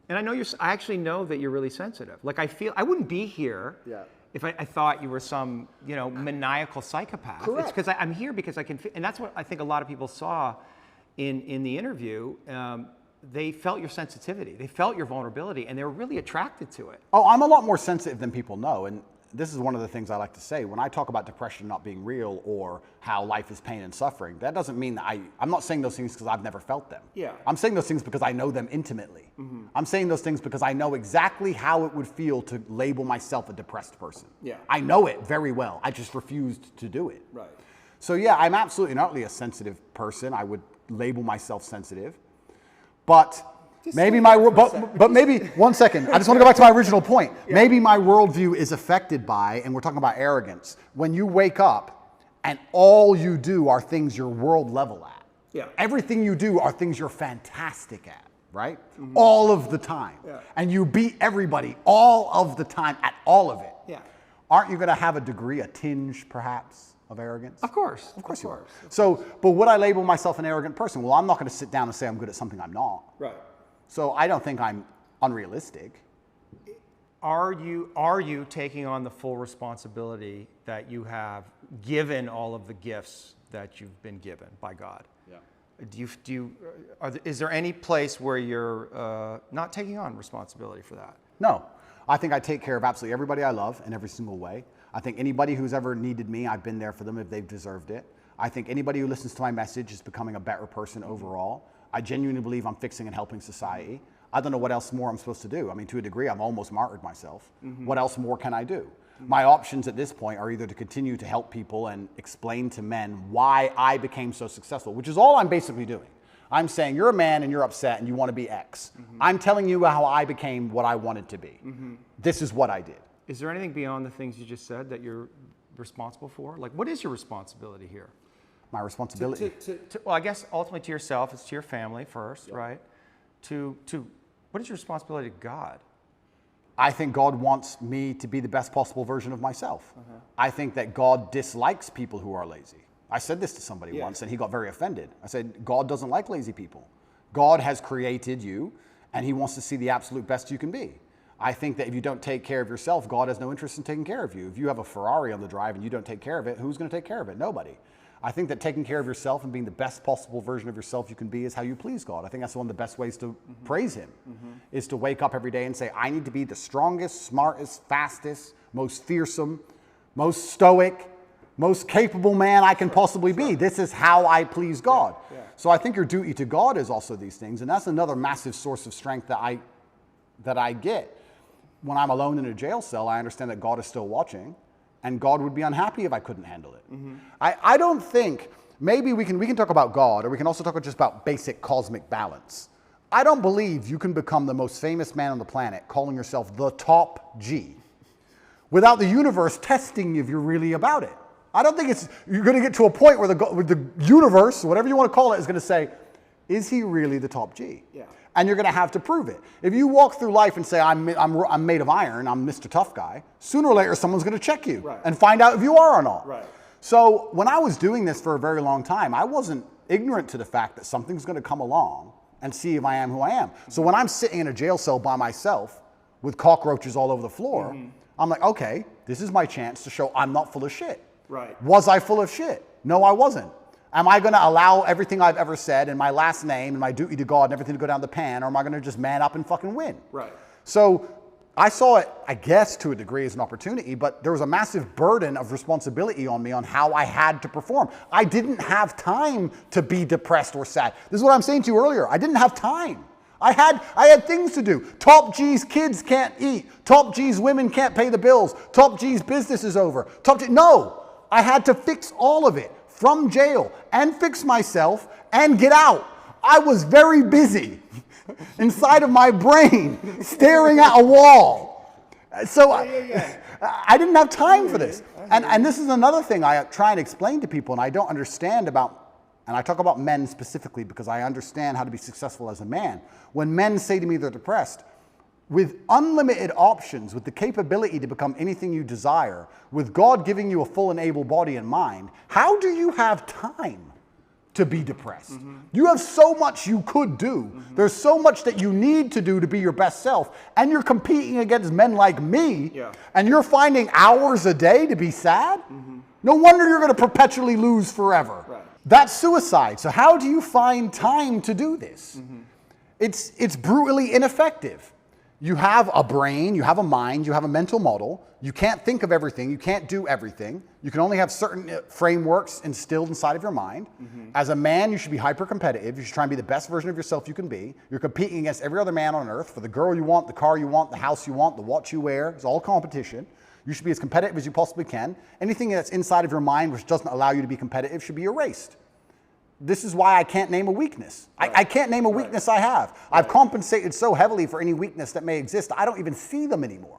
And I actually know that you're really sensitive. Like, I wouldn't be here if I thought you were some, maniacal psychopath. Correct. It's because I'm here because I can feel, and that's what I think a lot of people saw in the interview. They felt your sensitivity. They felt your vulnerability, and they were really attracted to it. Oh, I'm a lot more sensitive than people know. And this is one of the things I like to say. When I talk about depression not being real or how life is pain and suffering, that doesn't mean that I'm not saying those things because I've never felt them. Yeah. I'm saying those things because I know them intimately. I'm saying those things because I know exactly how it would feel to label myself a depressed person. Yeah. I know it very well. I just refused to do it. Right. So yeah, I'm absolutely not a sensitive person. I would label myself sensitive. But maybe maybe, one second, I just want to go back to my original point. Yeah. Maybe my worldview is affected by, and we're talking about arrogance, when you wake up and all you do are things you're world level at. Yeah. Everything you do are things you're fantastic at, right? All of the time. Yeah. And you beat everybody all of the time at all of it. Yeah. Aren't you going to have a tinge perhaps of arrogance? Of course. Of course you are. So, but would I label myself an arrogant person? Well, I'm not going to sit down and say I'm good at something I'm not. Right. So I don't think I'm unrealistic. Are you taking on the full responsibility that you have given all of the gifts that you've been given by God? Yeah. Is there any place where you're not taking on responsibility for that? No. I think I take care of absolutely everybody I love in every single way. I think anybody who's ever needed me, I've been there for them if they've deserved it. I think anybody who listens to my message is becoming a better person overall. I genuinely believe I'm fixing and helping society. I don't know what else more I'm supposed to do. I mean, to a degree, I've almost martyred myself. What else more can I do? My options at this point are either to continue to help people and explain to men why I became so successful, which is all I'm basically doing. I'm saying you're a man and you're upset and you want to be X. I'm telling you how I became what I wanted to be. This is what I did. Is there anything beyond the things you just said that you're responsible for? Like, what is your responsibility here? My responsibility. Well, I guess ultimately to yourself, it's to your family first, right? What is your responsibility to God? I think God wants me to be the best possible version of myself. I think that God dislikes people who are lazy. I said this to somebody once and he got very offended. I said, God doesn't like lazy people. God has created you and he wants to see the absolute best you can be. I think that if you don't take care of yourself, God has no interest in taking care of you. If you have a Ferrari on the drive and you don't take care of it, who's going to take care of it? Nobody. I think that taking care of yourself and being the best possible version of yourself you can be is how you please God. I think that's one of the best ways to praise him, is to wake up every day and say, I need to be the strongest, smartest, fastest, most fearsome, most stoic, most capable man I can possibly be. This is how I please God. Yeah. So I think your duty to God is also these things, and that's another massive source of strength that I get. When I'm alone in a jail cell, I understand that God is still watching. And God would be unhappy if I couldn't handle it. I don't think, maybe we can talk about God, or we can also talk just about basic cosmic balance. I don't believe you can become the most famous man on the planet calling yourself the top G without the universe testing if you're really about it. I don't think you're going to get to a point where the universe, whatever you want to call it, is going to say, is he really the top G? Yeah. And you're going to have to prove it. If you walk through life and say, I'm made of iron, I'm Mr. Tough Guy, sooner or later someone's going to check you and find out if you are or not. Right. So when I was doing this for a very long time, I wasn't ignorant to the fact that something's going to come along and see if I am who I am. So when I'm sitting in a jail cell by myself with cockroaches all over the floor, I'm like, okay, this is my chance to show I'm not full of shit. Right. Was I full of shit? No, I wasn't. Am I going to allow everything I've ever said and my last name and my duty to God and everything to go down the pan, or am I going to just man up and fucking win? Right. So I saw it, I guess, to a degree as an opportunity, but there was a massive burden of responsibility on me on how I had to perform. I didn't have time to be depressed or sad. This is what I'm saying to you earlier. I didn't have time. I had things to do. Top G's kids can't eat. Top G's women can't pay the bills. Top G's business is over. No. I had to fix all of it from jail and fix myself and get out. I was very busy inside of my brain staring at a wall. So I didn't have time for this. And this is another thing I try and explain to people, and I don't understand about, and I talk about men specifically because I understand how to be successful as a man. When men say to me they're depressed, with unlimited options, with the capability to become anything you desire, with God giving you a full and able body and mind, how do you have time to be depressed? You have so much you could do. There's so much that you need to do to be your best self. And you're competing against men like me, and you're finding hours a day to be sad? No wonder you're going to perpetually lose forever. Right. That's suicide. So how do you find time to do this? It's brutally ineffective. You have a brain, you have a mind, you have a mental model. You can't think of everything, you can't do everything. You can only have certain frameworks instilled inside of your mind. As a man, you should be hyper-competitive. You should try and be the best version of yourself you can be. You're competing against every other man on earth for the girl you want, the car you want, the house you want, the watch you wear. It's all competition. You should be as competitive as you possibly can. Anything that's inside of your mind which doesn't allow you to be competitive should be erased. This is why I can't name a weakness. I can't name a weakness I have. I've compensated so heavily for any weakness that may exist, I don't even see them anymore.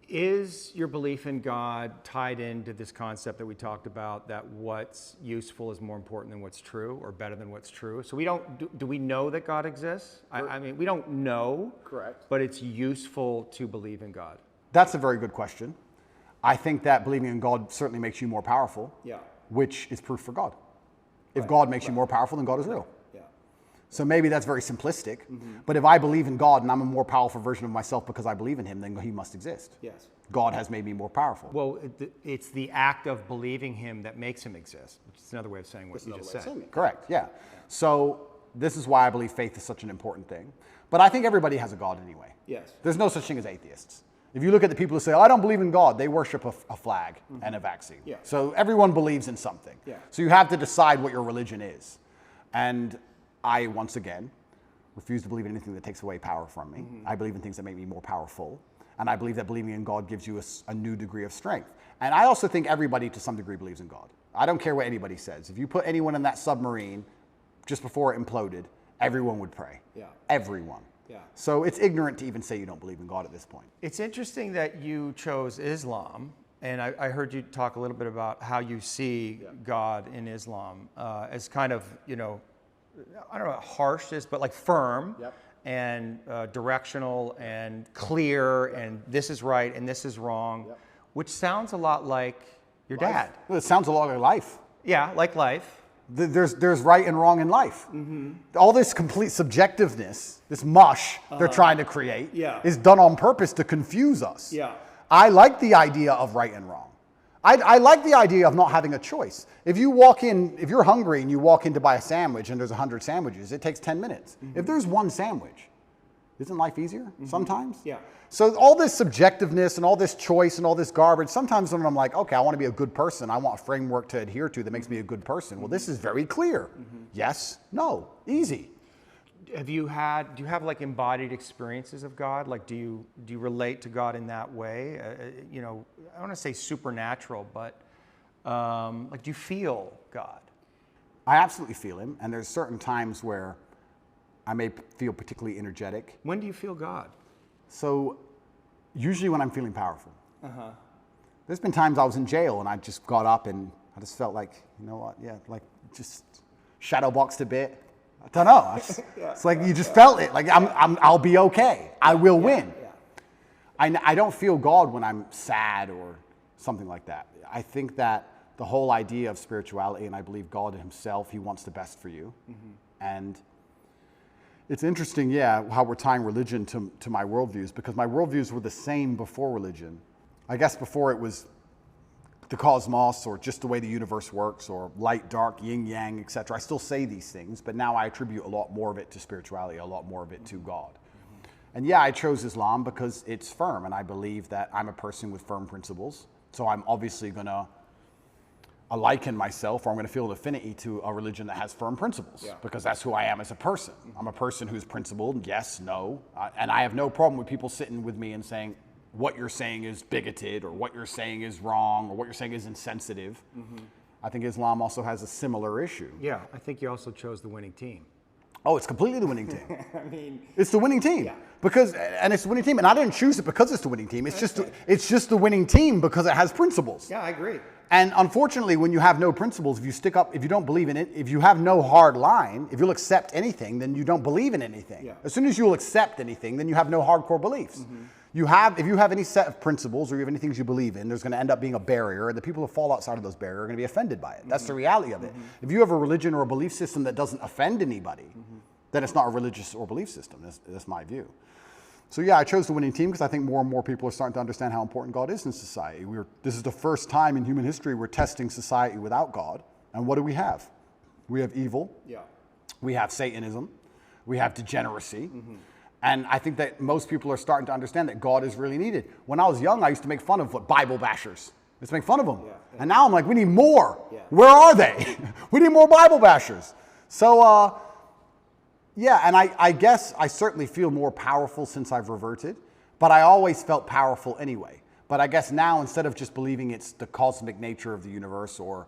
Is your belief in God tied into this concept that we talked about, that what's useful is more important than what's true, or better than what's true? So we don't, do we know that God exists? I mean, we don't know. Correct. But it's useful to believe in God. That's a very good question. I think that believing in God certainly makes you more powerful, which is proof for God. If God makes you more powerful, then God is real. So maybe that's very simplistic, but if I believe in God and I'm a more powerful version of myself because I believe in him, then he must exist. Yes. God has made me more powerful. Well, it's the act of believing him that makes him exist, which is another way of saying what you just said. Correct, yeah. So this is why I believe faith is such an important thing. But I think everybody has a God anyway. Yes. There's no such thing as atheists. If you look at the people who say, oh, I don't believe in God, they worship a flag and a vaccine. So everyone believes in something. So you have to decide what your religion is. And I, once again, refuse to believe in anything that takes away power from me. I believe in things that make me more powerful. And I believe that believing in God gives you a new degree of strength. And I also think everybody to some degree believes in God. I don't care what anybody says. If you put anyone in that submarine just before it imploded, everyone would pray. Everyone. So it's ignorant to even say you don't believe in God at this point. It's interesting that you chose Islam, and I heard you talk a little bit about how you see God in Islam as kind of, you know, I don't know, harsh is, but like firm and directional and clear, and this is right and this is wrong, which sounds a lot like your dad. Well, it sounds a lot like life. Yeah, like life. There's right and wrong in life. All this complete subjectiveness, this mush they're trying to create, is done on purpose to confuse us. I like the idea of right and wrong. I like the idea of not having a choice. If you walk in, if you're hungry and you walk in to buy a sandwich and there's 100 sandwiches, it takes 10 minutes. If there's one sandwich, isn't life easier sometimes? So all this subjectiveness and all this choice and all this garbage, sometimes when I'm like, okay, I want to be a good person, I want a framework to adhere to that makes me a good person. Well, this is very clear. Yes, no, easy. Do you have like embodied experiences of God? Like, do you relate to God in that way? You know, I don't want to say supernatural, but like, do you feel God? I absolutely feel him, and there's certain times where I may feel particularly energetic. When do you feel God? So usually when I'm feeling powerful. There's been times I was in jail and I just got up and I just felt like, you know what, like just shadow boxed a bit. I don't know. It's like you just felt it. Like I'll be okay. I will win. I don't feel God when I'm sad or something like that. I think that the whole idea of spirituality, and I believe God himself, he wants the best for you. And it's interesting, how we're tying religion to my worldviews, because my worldviews were the same before religion. I guess before it was the cosmos, or just the way the universe works, or light, dark, yin, yang, etc. I still say these things, but now I attribute a lot more of it to spirituality, a lot more of it to God. And I chose Islam because it's firm, and I believe that I'm a person with firm principles. So I'm obviously going to liken myself, or I'm going to feel an affinity to a religion that has firm principles, because that's who I am as a person. I'm a person who's principled, yes, no, and I have no problem with people sitting with me and saying, what you're saying is bigoted or what you're saying is wrong or what you're saying is insensitive. I think Islam also has a similar issue. Yeah, I think you also chose the winning team. Oh, it's completely the winning team. I mean, It's the winning team. Yeah. And it's the winning team. And I didn't choose it because it's the winning team. It's just the winning team because it has principles. yeah, I agree. And unfortunately, when you have no principles, if you don't believe in it, if you have no hard line, if you'll accept anything, then you don't believe in anything. Yeah. As soon as you'll accept anything, then you have no hardcore beliefs. If you have any set of principles or you have any things you believe in, there's going to end up being a barrier, and the people who fall outside of those barriers are going to be offended by it. That's the reality of it. If you have a religion or a belief system that doesn't offend anybody, then it's not a religious or belief system. That's my view. So yeah, I chose the winning team because I think more and more people are starting to understand how important God is in society. This is the first time in human history we're testing society without God. And what do we have? We have evil. Yeah. We have Satanism. We have degeneracy. And I think that most people are starting to understand that God is really needed. When I was young, I used to make fun of Bible bashers. I used to make fun of them. Yeah. And now I'm like, we need more. Yeah. Where are they? We need more Bible bashers. So, yeah, and I guess I certainly feel more powerful since I've reverted, but I always felt powerful anyway. But I guess now, instead of just believing it's the cosmic nature of the universe, or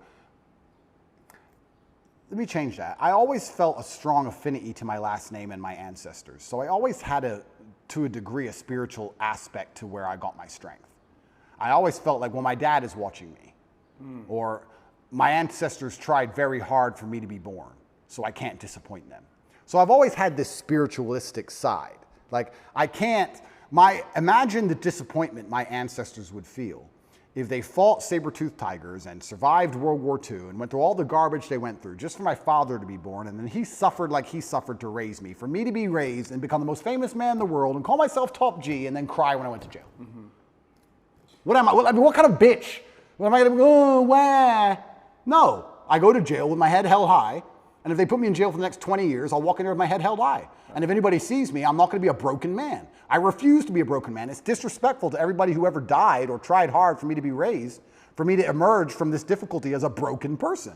let me change that. I always felt a strong affinity to my last name and my ancestors. So I always had to a degree, a spiritual aspect to where I got my strength. I always felt like, well, my dad is watching me, or my ancestors tried very hard for me to be born, so I can't disappoint them. So I've always had this spiritualistic side. Like, imagine the disappointment my ancestors would feel if they fought saber-toothed tigers and survived World War II and went through all the garbage they went through just for my father to be born, and then he suffered like he suffered to raise me, for me to be raised and become the most famous man in the world and call myself top G and then cry when I went to jail. What am I? What kind of bitch? What am I going to go, wah? No, I go to jail with my head held high. And if they put me in jail for the next 20 years, I'll walk in there with my head held high. And if anybody sees me, I'm not going to be a broken man. I refuse to be a broken man. It's disrespectful to everybody who ever died or tried hard for me to be raised, for me to emerge from this difficulty as a broken person.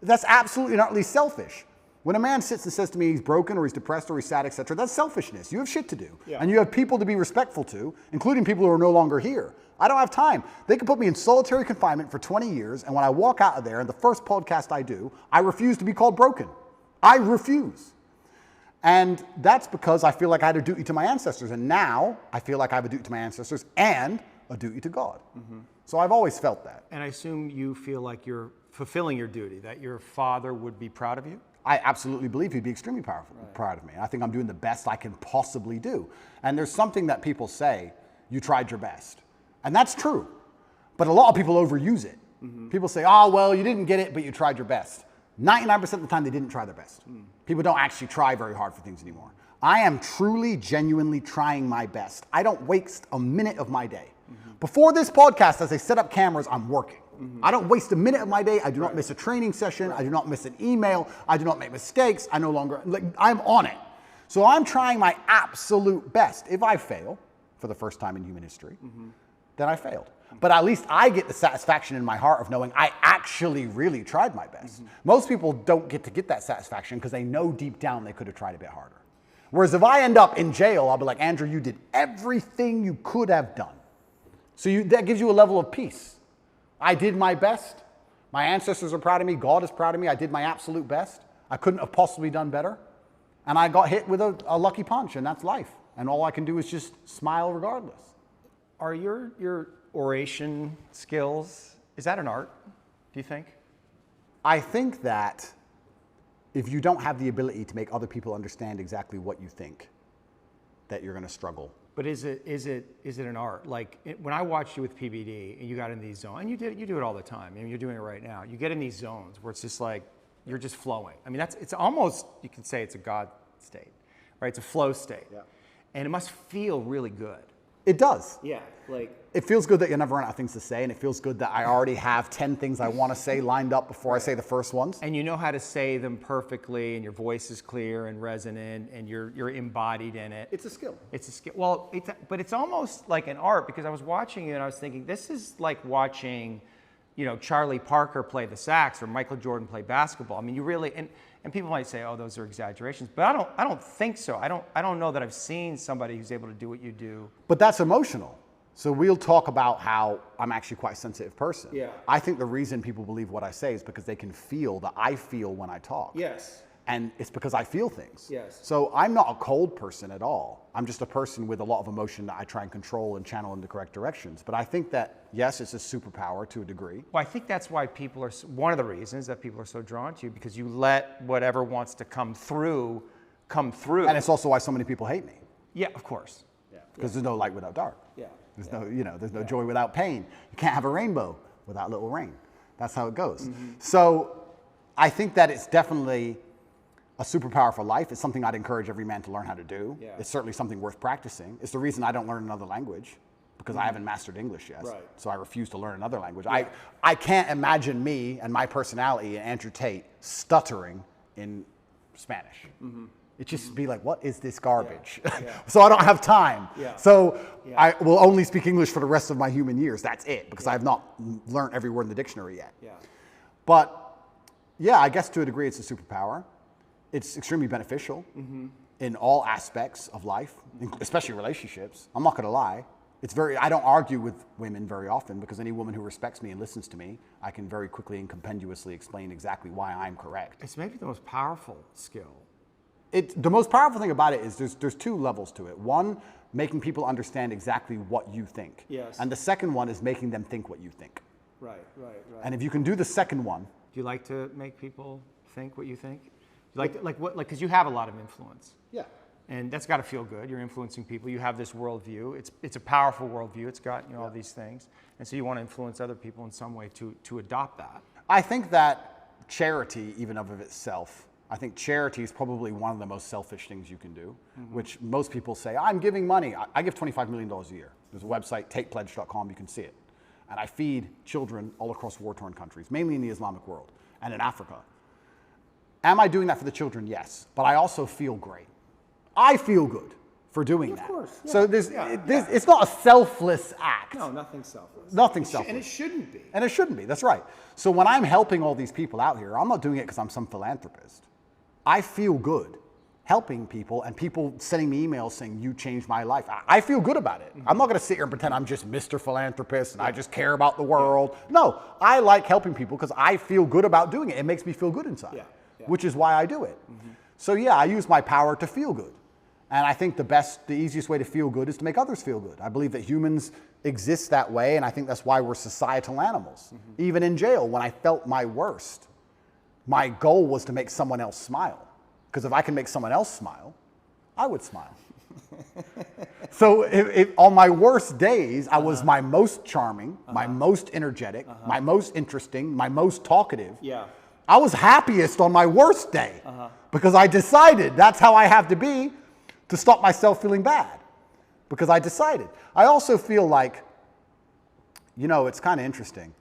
That's absolutely and utterly selfish. When a man sits and says to me he's broken or he's depressed or he's sad, etc., that's selfishness. You have shit to do. Yeah. And you have people to be respectful to, including people who are no longer here. I don't have time. They can put me in solitary confinement for 20 years, and when I walk out of there, and the first podcast I do, I refuse to be called broken. I refuse. And that's because I feel like I had a duty to my ancestors, and now I feel like I have a duty to my ancestors and a duty to God. So I've always felt that. And I assume you feel like you're fulfilling your duty, that your father would be proud of you? I absolutely believe he'd be extremely proud of me. I think I'm doing the best I can possibly do. And there's something that people say, you tried your best. And that's true. But a lot of people overuse it. People say, oh, well, you didn't get it, but you tried your best. 99% of the time, they didn't try their best. People don't actually try very hard for things anymore. I am truly, genuinely trying my best. I don't waste a minute of my day. Before this podcast, as I set up cameras, I'm working. I don't waste a minute of my day. I do not miss a training session. I do not miss an email. I do not make mistakes. I'm on it. So I'm trying my absolute best. If I fail, for the first time in human history, then I failed. But at least I get the satisfaction in my heart of knowing I actually really tried my best. Most people don't get to get that satisfaction because they know deep down they could have tried a bit harder. Whereas if I end up in jail, I'll be like, Andrew, you did everything you could have done. So that gives you a level of peace. I did my best. My ancestors are proud of me. God is proud of me. I did my absolute best. I couldn't have possibly done better. And I got hit with a lucky punch, and that's life. And all I can do is just smile regardless. Are your oration skills, is that an art, do you think? I think that if you don't have the ability to make other people understand exactly what you think, that you're going to struggle. But is it an art? Like when I watched you with PBD and you got in these zones, and you do it all the time. I mean, you're doing it right now. You get in these zones where it's just like you're just flowing. I mean, it's almost, you can say it's a God state, right? It's a flow state, and it must feel really good. It does. Yeah, like it feels good that you never run out of things to say, and it feels good that I already have 10 things I want to say lined up before I say the first ones. And you know how to say them perfectly, and your voice is clear and resonant, and you're embodied in it. It's a skill. It's a skill. Well, but it's almost like an art, because I was watching you and I was thinking, this is like watching, Charlie Parker play the sax or Michael Jordan play basketball. I mean, you really and people might say, oh, those are exaggerations, but I don't think so. I don't know that I've seen somebody who's able to do what you do. But that's emotional. So we'll talk about how I'm actually quite a sensitive person. Yeah. I think the reason people believe what I say is because they can feel that I feel when I talk. Yes. And it's because I feel things. Yes. So I'm not a cold person at all. I'm just a person with a lot of emotion that I try and control and channel in the correct directions. But I think that, yes, it's a superpower to a degree. Well, I think that's why people are, one of the reasons that people are so drawn to you, because you let whatever wants to come through. And it's also why so many people hate me. Yeah, of course. Because there's no light without dark. Yeah. There's no, there's no joy without pain. You can't have a rainbow without little rain. That's how it goes. Mm-hmm. So I think that it's definitely a superpower for life. It's something I'd encourage every man to learn how to do. Yeah. It's certainly something worth practicing. It's the reason I don't learn another language, because I haven't mastered English yet. Right. So I refuse to learn another language. Yeah. I can't imagine me and my personality and Andrew Tate stuttering in Spanish. It just be like, what is this garbage? Yeah. So I don't have time. Yeah. So Yeah. I will only speak English for the rest of my human years. That's it, because I have not learned every word in the dictionary yet. Yeah. But yeah, I guess to a degree it's a superpower. It's extremely beneficial in all aspects of life, especially relationships. I'm not going to lie. I don't argue with women very often, because any woman who respects me and listens to me, I can very quickly and compendiously explain exactly why I'm correct. It's maybe the most powerful skill. The most powerful thing about it is there's two levels to it. One, making people understand exactly what you think. Yes. And the second one is making them think what you think. Right. And if you can do the second one, Do you like to make people think what you think? Because you have a lot of influence. yeah. And that's got to feel good. You're influencing people. You have this worldview. It's a powerful worldview. It's got all these things. And so you want to influence other people in some way to adopt that. I think that charity, even of itself, I think charity is probably one of the most selfish things you can do, which most people say, I'm giving money. I give $25 million a year. There's a website, tatepledge.com, you can see it. And I feed children all across war-torn countries, mainly in the Islamic world and in Africa. Am I doing that for the children? Yes. But I also feel great. I feel good for doing that. Of course. Yeah. So it's not a selfless act. No, nothing's selfless. Nothing's selfless. And it shouldn't be. And it shouldn't be. That's right. So when I'm helping all these people out here, I'm not doing it because I'm some philanthropist. I feel good helping people and people sending me emails saying, you changed my life. I feel good about it. I'm not going to sit here and pretend I'm just Mr. Philanthropist and I just care about the world. No, I like helping people because I feel good about doing it. It makes me feel good inside, which is why I do it. So yeah, I use my power to feel good. And I think the easiest way to feel good is to make others feel good. I believe that humans exist that way, and I think that's why we're societal animals. Even in jail, when I felt my worst, my goal was to make someone else smile. Because if I can make someone else smile, I would smile. So if on my worst days, I was my most charming, my most energetic, my most interesting, my most talkative. Yeah. I was happiest on my worst day because I decided that's how I have to be to stop myself feeling bad. Because I decided. I also feel like, it's kind of interesting.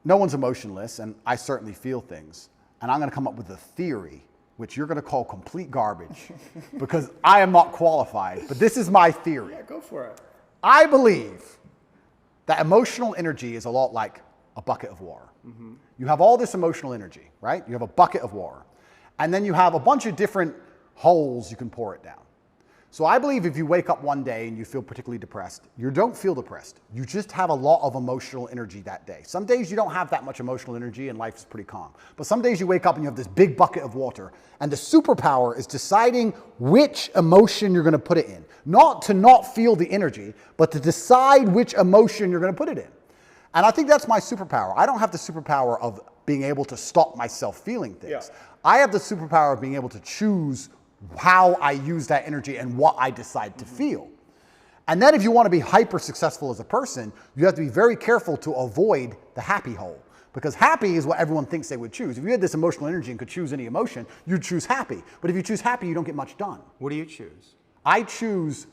No one's emotionless, and I certainly feel things. And I'm going to come up with a theory, which you're going to call complete garbage, because I am not qualified. But this is my theory. Yeah, go for it. I believe that emotional energy is a lot like a bucket of water. You have all this emotional energy, right? You have a bucket of water. And then you have a bunch of different holes you can pour it down. So I believe if you wake up one day and you feel particularly depressed, you don't feel depressed. You just have a lot of emotional energy that day. Some days you don't have that much emotional energy and life is pretty calm. But some days you wake up and you have this big bucket of water. And the superpower is deciding which emotion you're going to put it in. Not to not feel the energy, but to decide which emotion you're going to put it in. And I think that's my superpower. I don't have the superpower of being able to stop myself feeling things. Yeah. I have the superpower of being able to choose how I use that energy and what I decide to feel. And then if you want to be hyper successful as a person, you have to be very careful to avoid the happy hole. Because happy is what everyone thinks they would choose. If you had this emotional energy and could choose any emotion, you'd choose happy. But if you choose happy, you don't get much done. What do you choose? I choose,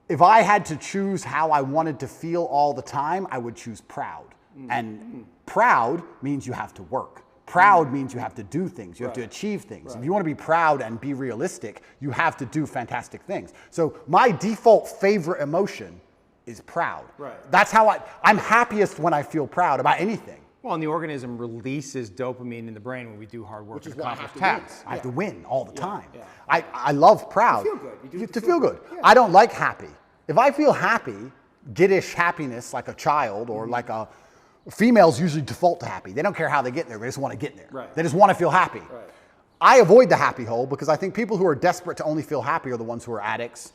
if I had to choose how I wanted to feel all the time, I would choose proud. And proud means you have to work. Proud means you have to do things. You have to achieve things. If you want to be proud and be realistic, you have to do fantastic things. So my default favorite emotion is proud. Right. That's how I'm happiest when I feel proud about anything. Well, and the organism releases dopamine in the brain when we do hard work. Which is and why I accomplish have to win. tasks. I have to win all the time. Yeah. I love proud. To feel good. You do it To to feel feel good. good. Yeah. I don't like happy. If I feel happy, giddish happiness like a child or like a females usually default to happy. They don't care how they get there. They just want to get there. Right. They just want to feel happy. Right. I avoid the happy hole because I think people who are desperate to only feel happy are the ones who are addicts,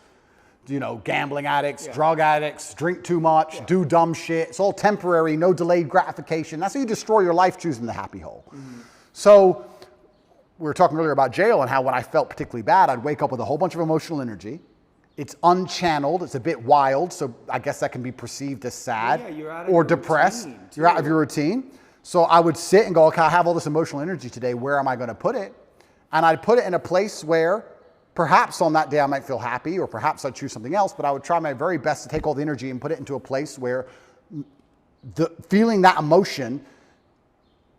gambling addicts, drug addicts, drink too much, do dumb shit. It's all temporary, no delayed gratification. That's how you destroy your life, choosing the happy hole. So we were talking earlier about jail and how when I felt particularly bad, I'd wake up with a whole bunch of emotional energy. It's unchanneled. It's a bit wild. So I guess that can be perceived as sad you're out of or your depressed. routine, You're out too. of your routine. So I would sit and go, okay, I have all this emotional energy today. Where am I going to put it? And I'd put it in a place where perhaps on that day I might feel happy, or perhaps I'd choose something else, but I would try my very best to take all the energy and put it into a place where feeling that emotion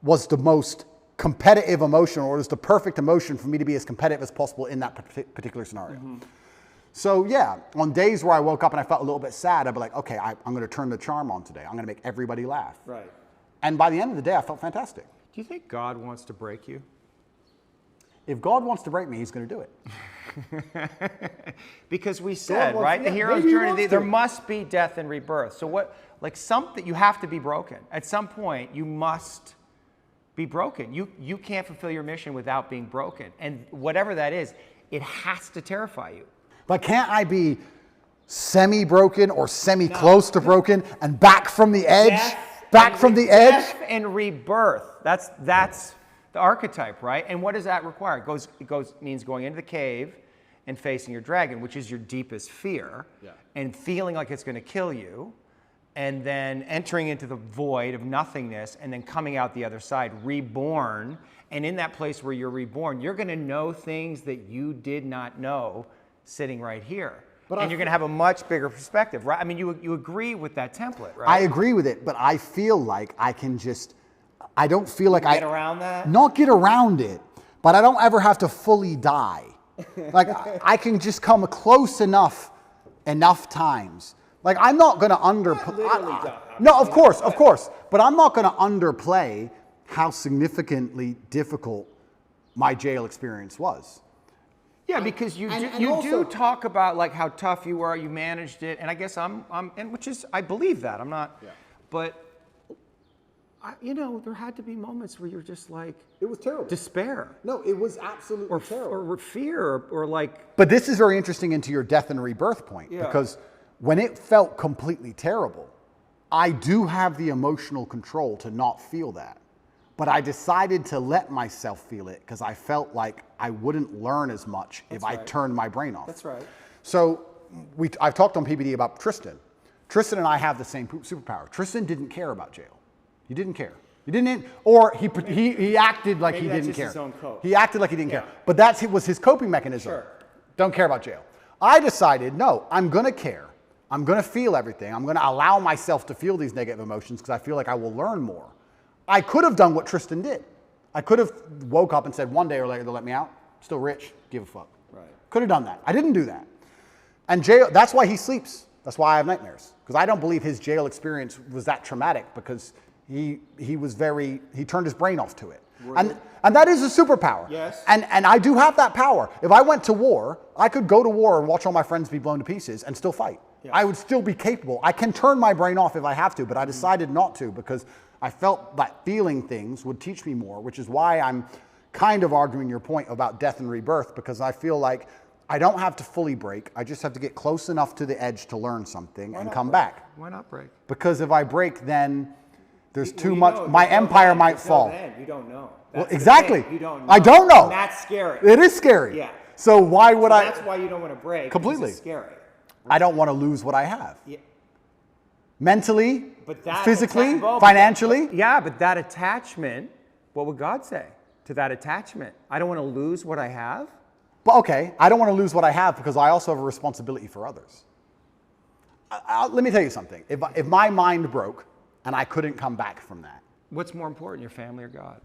was the most competitive emotion, or it was the perfect emotion for me to be as competitive as possible in that particular scenario. So yeah, on days where I woke up and I felt a little bit sad, I'd be like, okay, I'm going to turn the charm on today. I'm going to make everybody laugh. Right. And by the end of the day, I felt fantastic. Do you think God wants to break you? If God wants to break me, he's going to do it. Because we said, wants- right, the yeah, hero's maybe he journey, wants there to. must be death and rebirth. So what, like something, you have to be broken. At some point, you must be broken. You can't fulfill your mission without being broken. And whatever that is, it has to terrify you. But can't I be semi-broken or semi-close to broken and back from the edge? Back from the edge? Death and rebirth. That's the archetype, right? And what does that require? It means going into the cave and facing your dragon, which is your deepest fear, and feeling like it's going to kill you, and then entering into the void of nothingness, and then coming out the other side, reborn. And in that place where you're reborn, you're going to know things that you did not know sitting right here. And you're going to have a much bigger perspective, right? I mean, you agree with that template, right? I agree with it, but I feel like I can I don't feel like Get around that? Not get around it, but I don't ever have to fully die. Like I can just come close enough times. Like I'm not going to literally die. No, of course, but I'm not going to underplay how significantly difficult my jail experience was. Yeah, because you and do also- talk about like how tough you were, you managed it, and I guess and which is I believe that I'm not, but there had to be moments where you're just like It was terrible. despair No, it was absolutely terrible. or fear or like But this is very interesting into your death and rebirth point, because when it felt completely terrible, I do have the emotional control to not feel that. But I decided to let myself feel it because I felt like I wouldn't learn as much if I turned my brain off. That's right. So I've talked on PBD about Tristan. Tristan and I have the same superpower. Tristan didn't care about jail. He didn't care. He didn't, or he acted like Maybe he that's didn't just care. his own cope. He acted like he didn't care. But was his coping mechanism. Sure. Don't care about jail. I decided, no, I'm going to care. I'm going to feel everything. I'm going to allow myself to feel these negative emotions because I feel like I will learn more. I could have done what Tristan did. I could have woke up and said, one day or later they'll let me out. Still rich, give a fuck. Right. Could have done that. I didn't do that. And jail, that's why he sleeps. That's why I have nightmares. Because I don't believe his jail experience was that traumatic because he turned his brain off to it. And that is a superpower. Yes. And I do have that power. If I went to war, I could go to war and watch all my friends be blown to pieces and still fight. Yeah. I would still be capable. I can turn my brain off if I have to, but I decided not to because I felt that feeling things would teach me more, which is why I'm kind of arguing your point about death and rebirth, because I feel like I don't have to fully break. I just have to get close enough to the edge to learn something and come back. why not break? Because if I break, then there's too Well, you much. know, My until empire then- might until fall. then, you don't know. Well, That's the exactly. thing. You don't know. I don't know. And that's scary. It is scary. Yeah. So why would I? That's why you don't want to break. because Completely. It's scary. I don't want to lose what I have. Yeah. Mentally, But that physically, well, but financially. Yeah, but that attachment, what would God say to that attachment? I don't want to lose what I have. But okay, I don't want to lose what I have because I also have a responsibility for others. Let me tell you something. If my mind broke and I couldn't come back from that, What's more important, your family or God?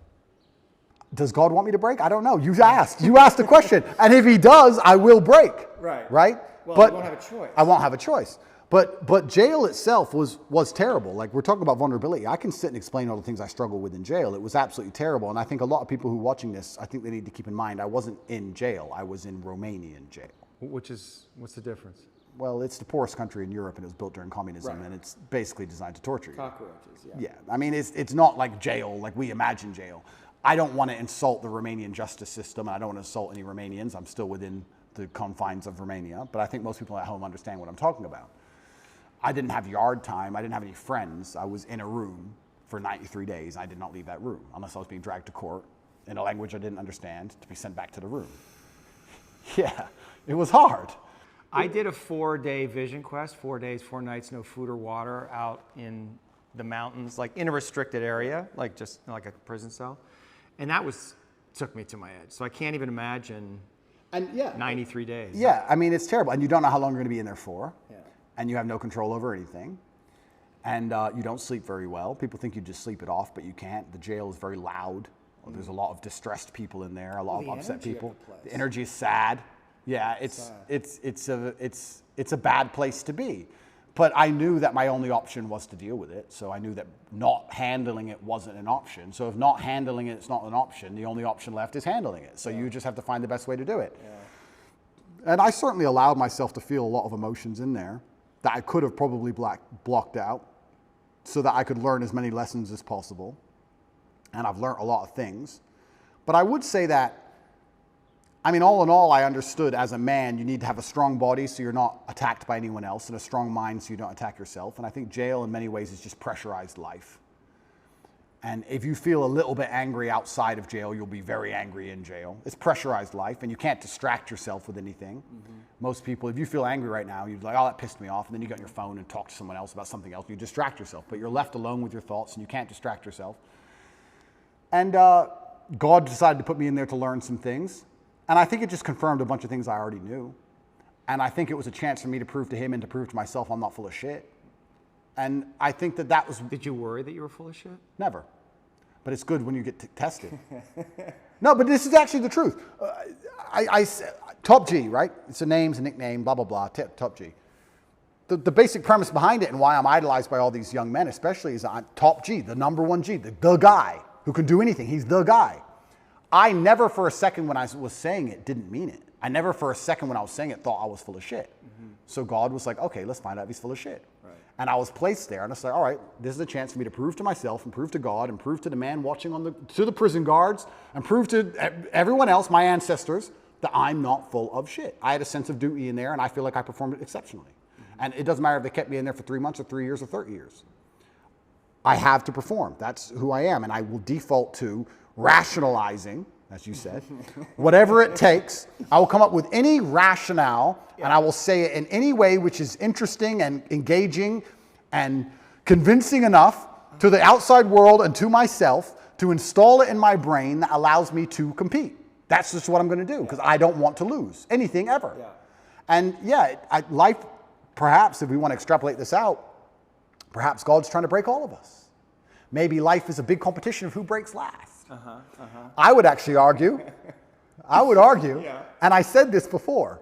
does God want me to break? I don't know. You asked. You asked the question. And if he does, I will break. Right. Right? Well, but you won't have a choice. I won't have a choice. But jail itself was terrible. Like, we're talking about vulnerability. I can sit and explain all the things I struggle with in jail. It was absolutely terrible. And I think a lot of people who are watching this, I think they need to keep in mind, I wasn't in jail. I was in Romanian jail. What's the difference? well, it's the poorest country in Europe, and it was built during communism, and it's basically designed to torture you. Cockroaches, yeah. Yeah, I mean, it's not like jail, like we imagine jail. I don't want to insult the Romanian justice system, and I don't want to insult any Romanians. I'm still within the confines of Romania, but I think most people at home understand what I'm talking about. I didn't have yard time. I didn't have any friends. I was in a room for 93 days. I did not leave that room unless I was being dragged to court in a language I didn't understand to be sent back to the room. Yeah, it was hard. I did a 4-day vision quest, 4 days, 4 nights, no food or water out in the mountains, like in a restricted area, like just like a prison cell. And that took me to my edge. So I can't even imagine 93 days. Yeah, I mean, it's terrible. And you don't know how long you're going to be in there for. Yeah. And you have no control over anything. And you don't sleep very well. People think you just sleep it off, but you can't. The jail is very loud. There's a lot of distressed people in there, a lot of upset people. The energy is sad. Yeah, it's a bad place to be. But I knew that my only option was to deal with it. So I knew that not handling it wasn't an option. So if not handling it's not an option, the only option left is handling it. So you just have to find the best way to do it. Yeah. And I certainly allowed myself to feel a lot of emotions in there that I could have probably blocked out so that I could learn as many lessons as possible. And I've learned a lot of things. But I would say that, I mean, all in all, I understood as a man, you need to have a strong body so you're not attacked by anyone else, and a strong mind so you don't attack yourself. And I think jail in many ways is just pressurized life. And if you feel a little bit angry outside of jail, you'll be very angry in jail. It's pressurized life, and you can't distract yourself with anything. Mm-hmm. Most people, if you feel angry right now, you're like, oh, that pissed me off. And then you get on your phone and talk to someone else about something else. You distract yourself, but you're left alone with your thoughts, and you can't distract yourself. And God decided to put me in there to learn some things. And I think it just confirmed a bunch of things I already knew. And I think it was a chance for me to prove to him and to prove to myself I'm not full of shit. And I think that was... Did you worry that you were full of shit? Never. But it's good when you get tested. No, but this is actually the truth. Top G, right? It's a name, it's a nickname, blah, blah, blah, Top G. The basic premise behind it and why I'm idolized by all these young men especially is I'm Top G, the number one G, the guy who can do anything. He's the guy. I never for a second when I was saying it didn't mean it. I never for a second when I was saying it thought I was full of shit. Mm-hmm. So God was like, okay, let's find out if he's full of shit. Right. And I was placed there and I was like, all right, this is a chance for me to prove to myself and prove to God and prove to the man watching to the prison guards and prove to everyone else, my ancestors, that I'm not full of shit. I had a sense of duty in there and I feel like I performed it exceptionally. Mm-hmm. And it doesn't matter if they kept me in there for 3 months or 3 years or 30 years. I have to perform. That's who I am. And I will default to rationalizing, as you said, whatever it takes. I will come up with any rationale and I will say it in any way which is interesting and engaging and convincing enough to the outside world and to myself to install it in my brain that allows me to compete. That's just what I'm going to do because I don't want to lose anything ever. Yeah. And life, perhaps if we want to extrapolate this out, perhaps God's trying to break all of us. Maybe life is a big competition of who breaks last. I would actually argue, and I said this before,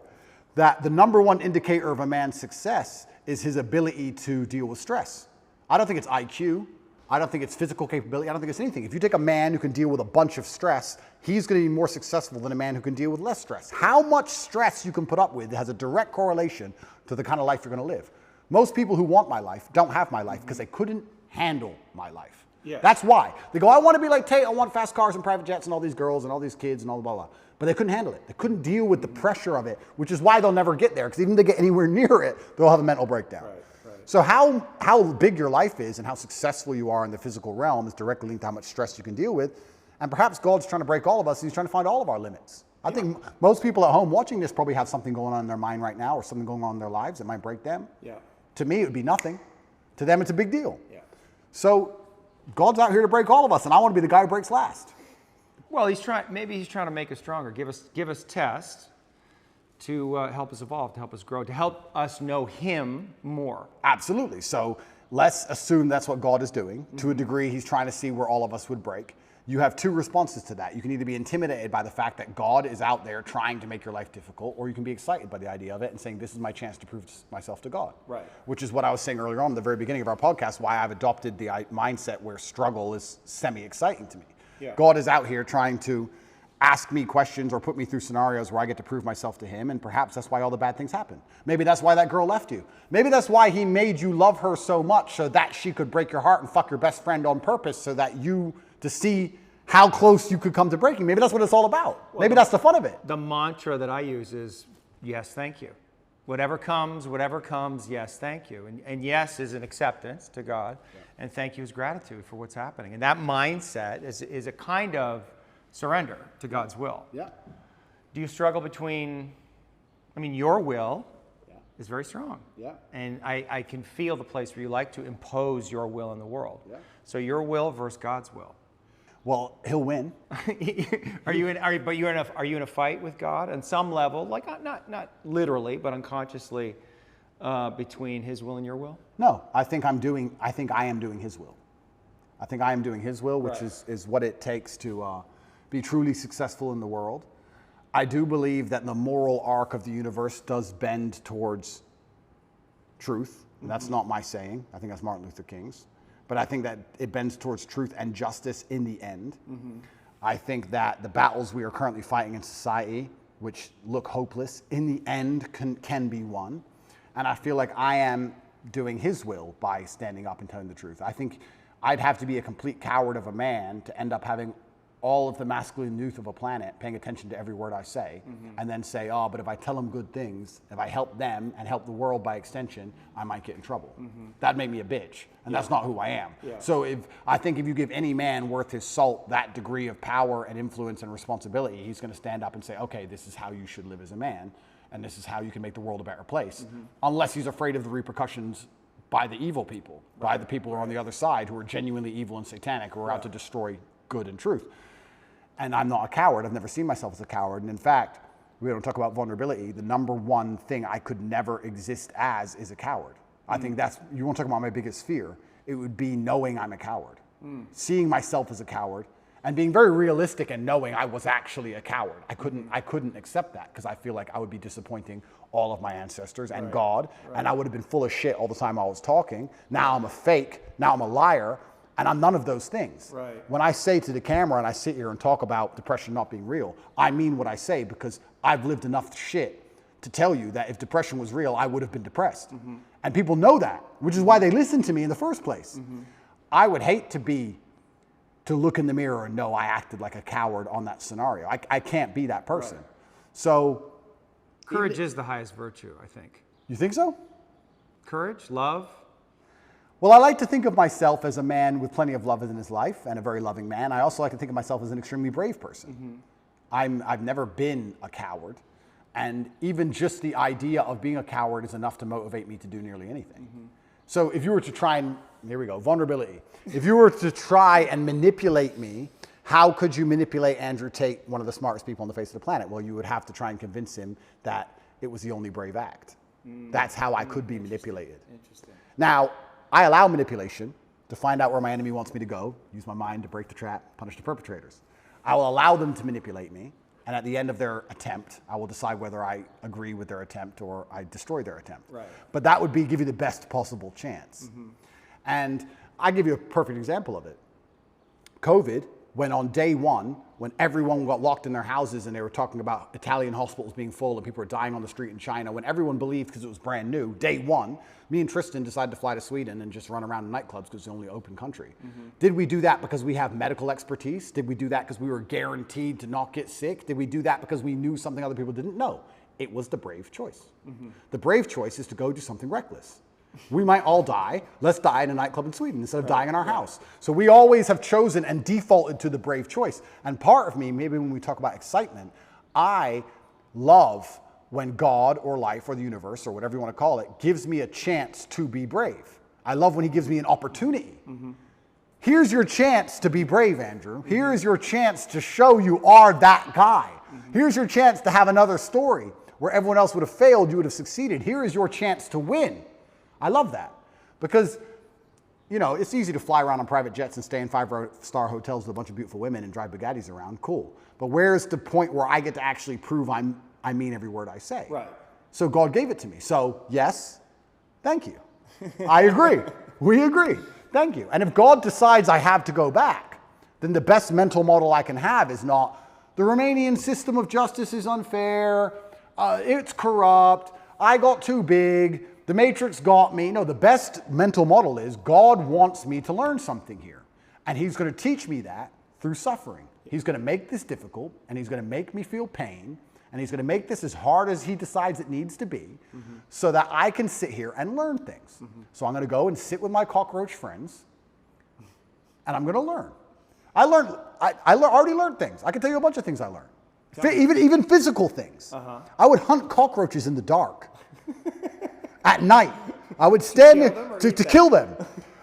that the number one indicator of a man's success is his ability to deal with stress. I don't think it's IQ. I don't think it's physical capability. I don't think it's anything. If you take a man who can deal with a bunch of stress, he's going to be more successful than a man who can deal with less stress. How much stress you can put up with has a direct correlation to the kind of life you're going to live. Most people who want my life don't have my life because they couldn't handle my life. Yeah. That's why. They go, I want to be like Tate. I want fast cars and private jets and all these girls and all these kids and all blah, blah, blah. But they couldn't handle it. They couldn't deal with the pressure of it, which is why they'll never get there. Because even if they get anywhere near it, they'll have a mental breakdown. Right. So how big your life is and how successful you are in the physical realm is directly linked to how much stress you can deal with. And perhaps God's trying to break all of us. And he's trying to find all of our limits. I think most people at home watching this probably have something going on in their mind right now or something going on in their lives that might break them. Yeah. To me, it would be nothing. To them, it's a big deal. Yeah. So God's out here to break all of us, and I want to be the guy who breaks last. Well, maybe he's trying to make us stronger, give us tests to help us evolve, to help us grow, to help us know him more. Absolutely. So let's assume that's what God is doing. Mm-hmm. To a degree, he's trying to see where all of us would break. You have two responses to that. You can either be intimidated by the fact that God is out there trying to make your life difficult, or you can be excited by the idea of it and saying, this is my chance to prove myself to God. Right. Which is what I was saying earlier on at the very beginning of our podcast, why I've adopted the mindset where struggle is semi-exciting to me. Yeah. God is out here trying to ask me questions or put me through scenarios where I get to prove myself to him, and perhaps that's why all the bad things happen. Maybe that's why that girl left you. Maybe that's why he made you love her so much so that she could break your heart and fuck your best friend on purpose so that to see how close you could come to breaking. Maybe that's what it's all about. Maybe that's the fun of it. The mantra that I use is, yes, thank you. Whatever comes, yes, thank you. And yes is an acceptance to God, and thank you is gratitude for what's happening. And that mindset is a kind of surrender to God's will. Yeah. Do you struggle between, your will is very strong. Yeah. And I can feel the place where you like to impose your will in the world. Yeah. So your will versus God's will. Well, he'll win. Are you in a fight with God on some level, like not literally, but unconsciously, between His will and your will? No, I think I am doing His will. I think I am doing His will, which is what it takes to be truly successful in the world. I do believe that the moral arc of the universe does bend towards truth. And that's not my saying. I think that's Martin Luther King's. But I think that it bends towards truth and justice in the end. I think that the battles we are currently fighting in society, which look hopeless, in the end can be won. And I feel like I am doing His will by standing up and telling the truth. I think I'd have to be a complete coward of a man to end up having all of the masculine youth of a planet paying attention to every word I say, and then say, oh, but if I tell them good things, if I help them and help the world by extension, I might get in trouble. That'd make me a bitch, and that's not who I am. So I think if you give any man worth his salt that degree of power and influence and responsibility, he's going to stand up and say, okay, this is how you should live as a man, and this is how you can make the world a better place, unless he's afraid of the repercussions by the evil people, by the people who are on the other side who are genuinely evil and satanic, who are out to destroy good and truth. And I'm not a coward. I've never seen myself as a coward. And in fact, we don't talk about vulnerability. The number one thing I could never exist as is a coward. I think you want to talk about my biggest fear. It would be knowing I'm a coward, seeing myself as a coward, and being very realistic and knowing I was actually a coward. I couldn't accept that because I feel like I would be disappointing all of my ancestors and God, and I would have been full of shit all the time I was talking. Now I'm a fake. Now I'm a liar. And I'm none of those things. When I say to the camera and I sit here and talk about depression not being real, I mean what I say because I've lived enough shit to tell you that if depression was real, I would have been depressed. And people know that, which is why they listen to me in the first place. I would hate to look in the mirror and know I acted like a coward on that scenario. I can't be that person. So courage is the highest virtue, I think. You think so? Courage, love. Well, I like to think of myself as a man with plenty of love in his life and a very loving man. I also like to think of myself as an extremely brave person. I've never been a coward. And even just the idea of being a coward is enough to motivate me to do nearly anything. So if you were to try and, here we go, vulnerability. If you were to try and manipulate me, how could you manipulate Andrew Tate, one of the smartest people on the face of the planet? Well, you would have to try and convince him that it was the only brave act. That's how I could be manipulated. Now, I allow manipulation to find out where my enemy wants me to go, use my mind to break the trap, punish the perpetrators. I will allow them to manipulate me, and at the end of their attempt, I will decide whether I agree with their attempt or I destroy their attempt. But that would give you the best possible chance. And I give you a perfect example of it. COVID, when on day one, when everyone got locked in their houses and they were talking about Italian hospitals being full and people were dying on the street in China, when everyone believed because it was brand new, day one, me and Tristan decided to fly to Sweden and just run around in nightclubs because it's the only open country. Did we do that because we have medical expertise? Did we do that because we were guaranteed to not get sick? Did we do that because we knew something other people didn't? No, it was the brave choice. The brave choice is to go do something reckless. We might all die. Let's die in a nightclub in Sweden instead of dying in our house. So we always have chosen and defaulted to the brave choice. And part of me, maybe when we talk about excitement, I love when God or life or the universe or whatever you want to call it gives me a chance to be brave. I love when he gives me an opportunity. Here's your chance to be brave, Andrew. Here is your chance to show you are that guy. Here's your chance to have another story where everyone else would have failed, you would have succeeded. Here is your chance to win. I love that because, it's easy to fly around on private jets and stay in 5-star hotels with a bunch of beautiful women and drive Bugattis around. Cool. But where's the point where I get to actually prove I mean every word I say? So God gave it to me. So yes, thank you. I agree. We agree. Thank you. And if God decides I have to go back, then the best mental model I can have is not, The Romanian system of justice is unfair. It's corrupt. I got too big. The Matrix got me. No, the best mental model is God wants me to learn something here. And he's going to teach me that through suffering. He's going to make this difficult, and he's going to make me feel pain, and he's going to make this as hard as he decides it needs to be, so that I can sit here and learn things. So I'm going to go and sit with my cockroach friends, and I'm going to learn. I already learned things. I can tell you a bunch of things I learned. Even physical things. I would hunt cockroaches in the dark. At night. I would stand to kill them.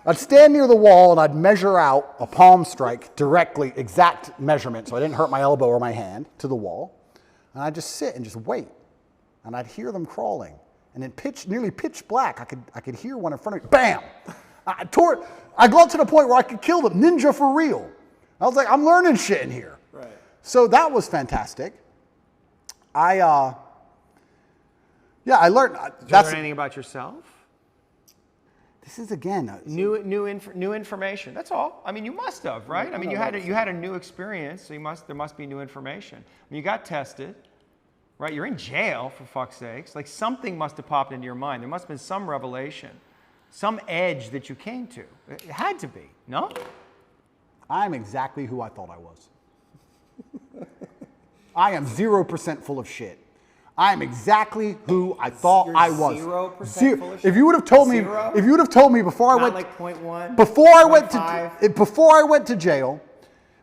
I'd stand near the wall and I'd measure out a palm strike directly, exact measurement, so I didn't hurt my elbow or my hand, to the wall. And I'd just sit and just wait. And I'd hear them crawling. And in nearly pitch black, I could hear one in front of me. Bam! I got to the point where I could kill them. Ninja for real. I was like, I'm learning shit in here. Right. So that was fantastic. I learned. Did you learn anything about yourself? This is again New information. That's all. I mean, you must have, right? I mean, you had a new experience, so there must be new information. I mean, you got tested, right? You're in jail, for fuck's sakes. Like, something must have popped into your mind. There must have been some revelation, some edge that you came to. It had to be, no? I'm exactly who I thought I was. I am 0% full of shit. I am exactly who I thought You're I was. 0% full of shit? If you would have told me, Zero? if you would have told me before I Not went, like 0.1, before I went to, 0.5? before I went to jail,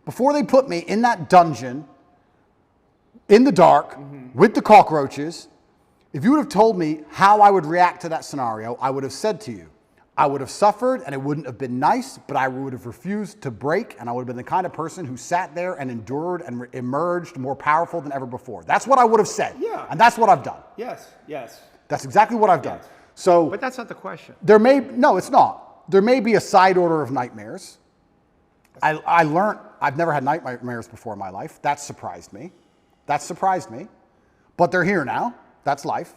before they put me in that dungeon, in the dark, with the cockroaches, if you would have told me how I would react to that scenario, I would have said to you, I would have suffered and it wouldn't have been nice, but I would have refused to break, and I would have been the kind of person who sat there and endured and emerged more powerful than ever before. That's what I would have said. Yeah. And that's what I've done. Yes, yes. That's exactly what I've done. Yes. So But that's not the question. no, it's not. There may be a side order of nightmares. I learned, I've never had nightmares before in my life. That surprised me. But they're here now. That's life.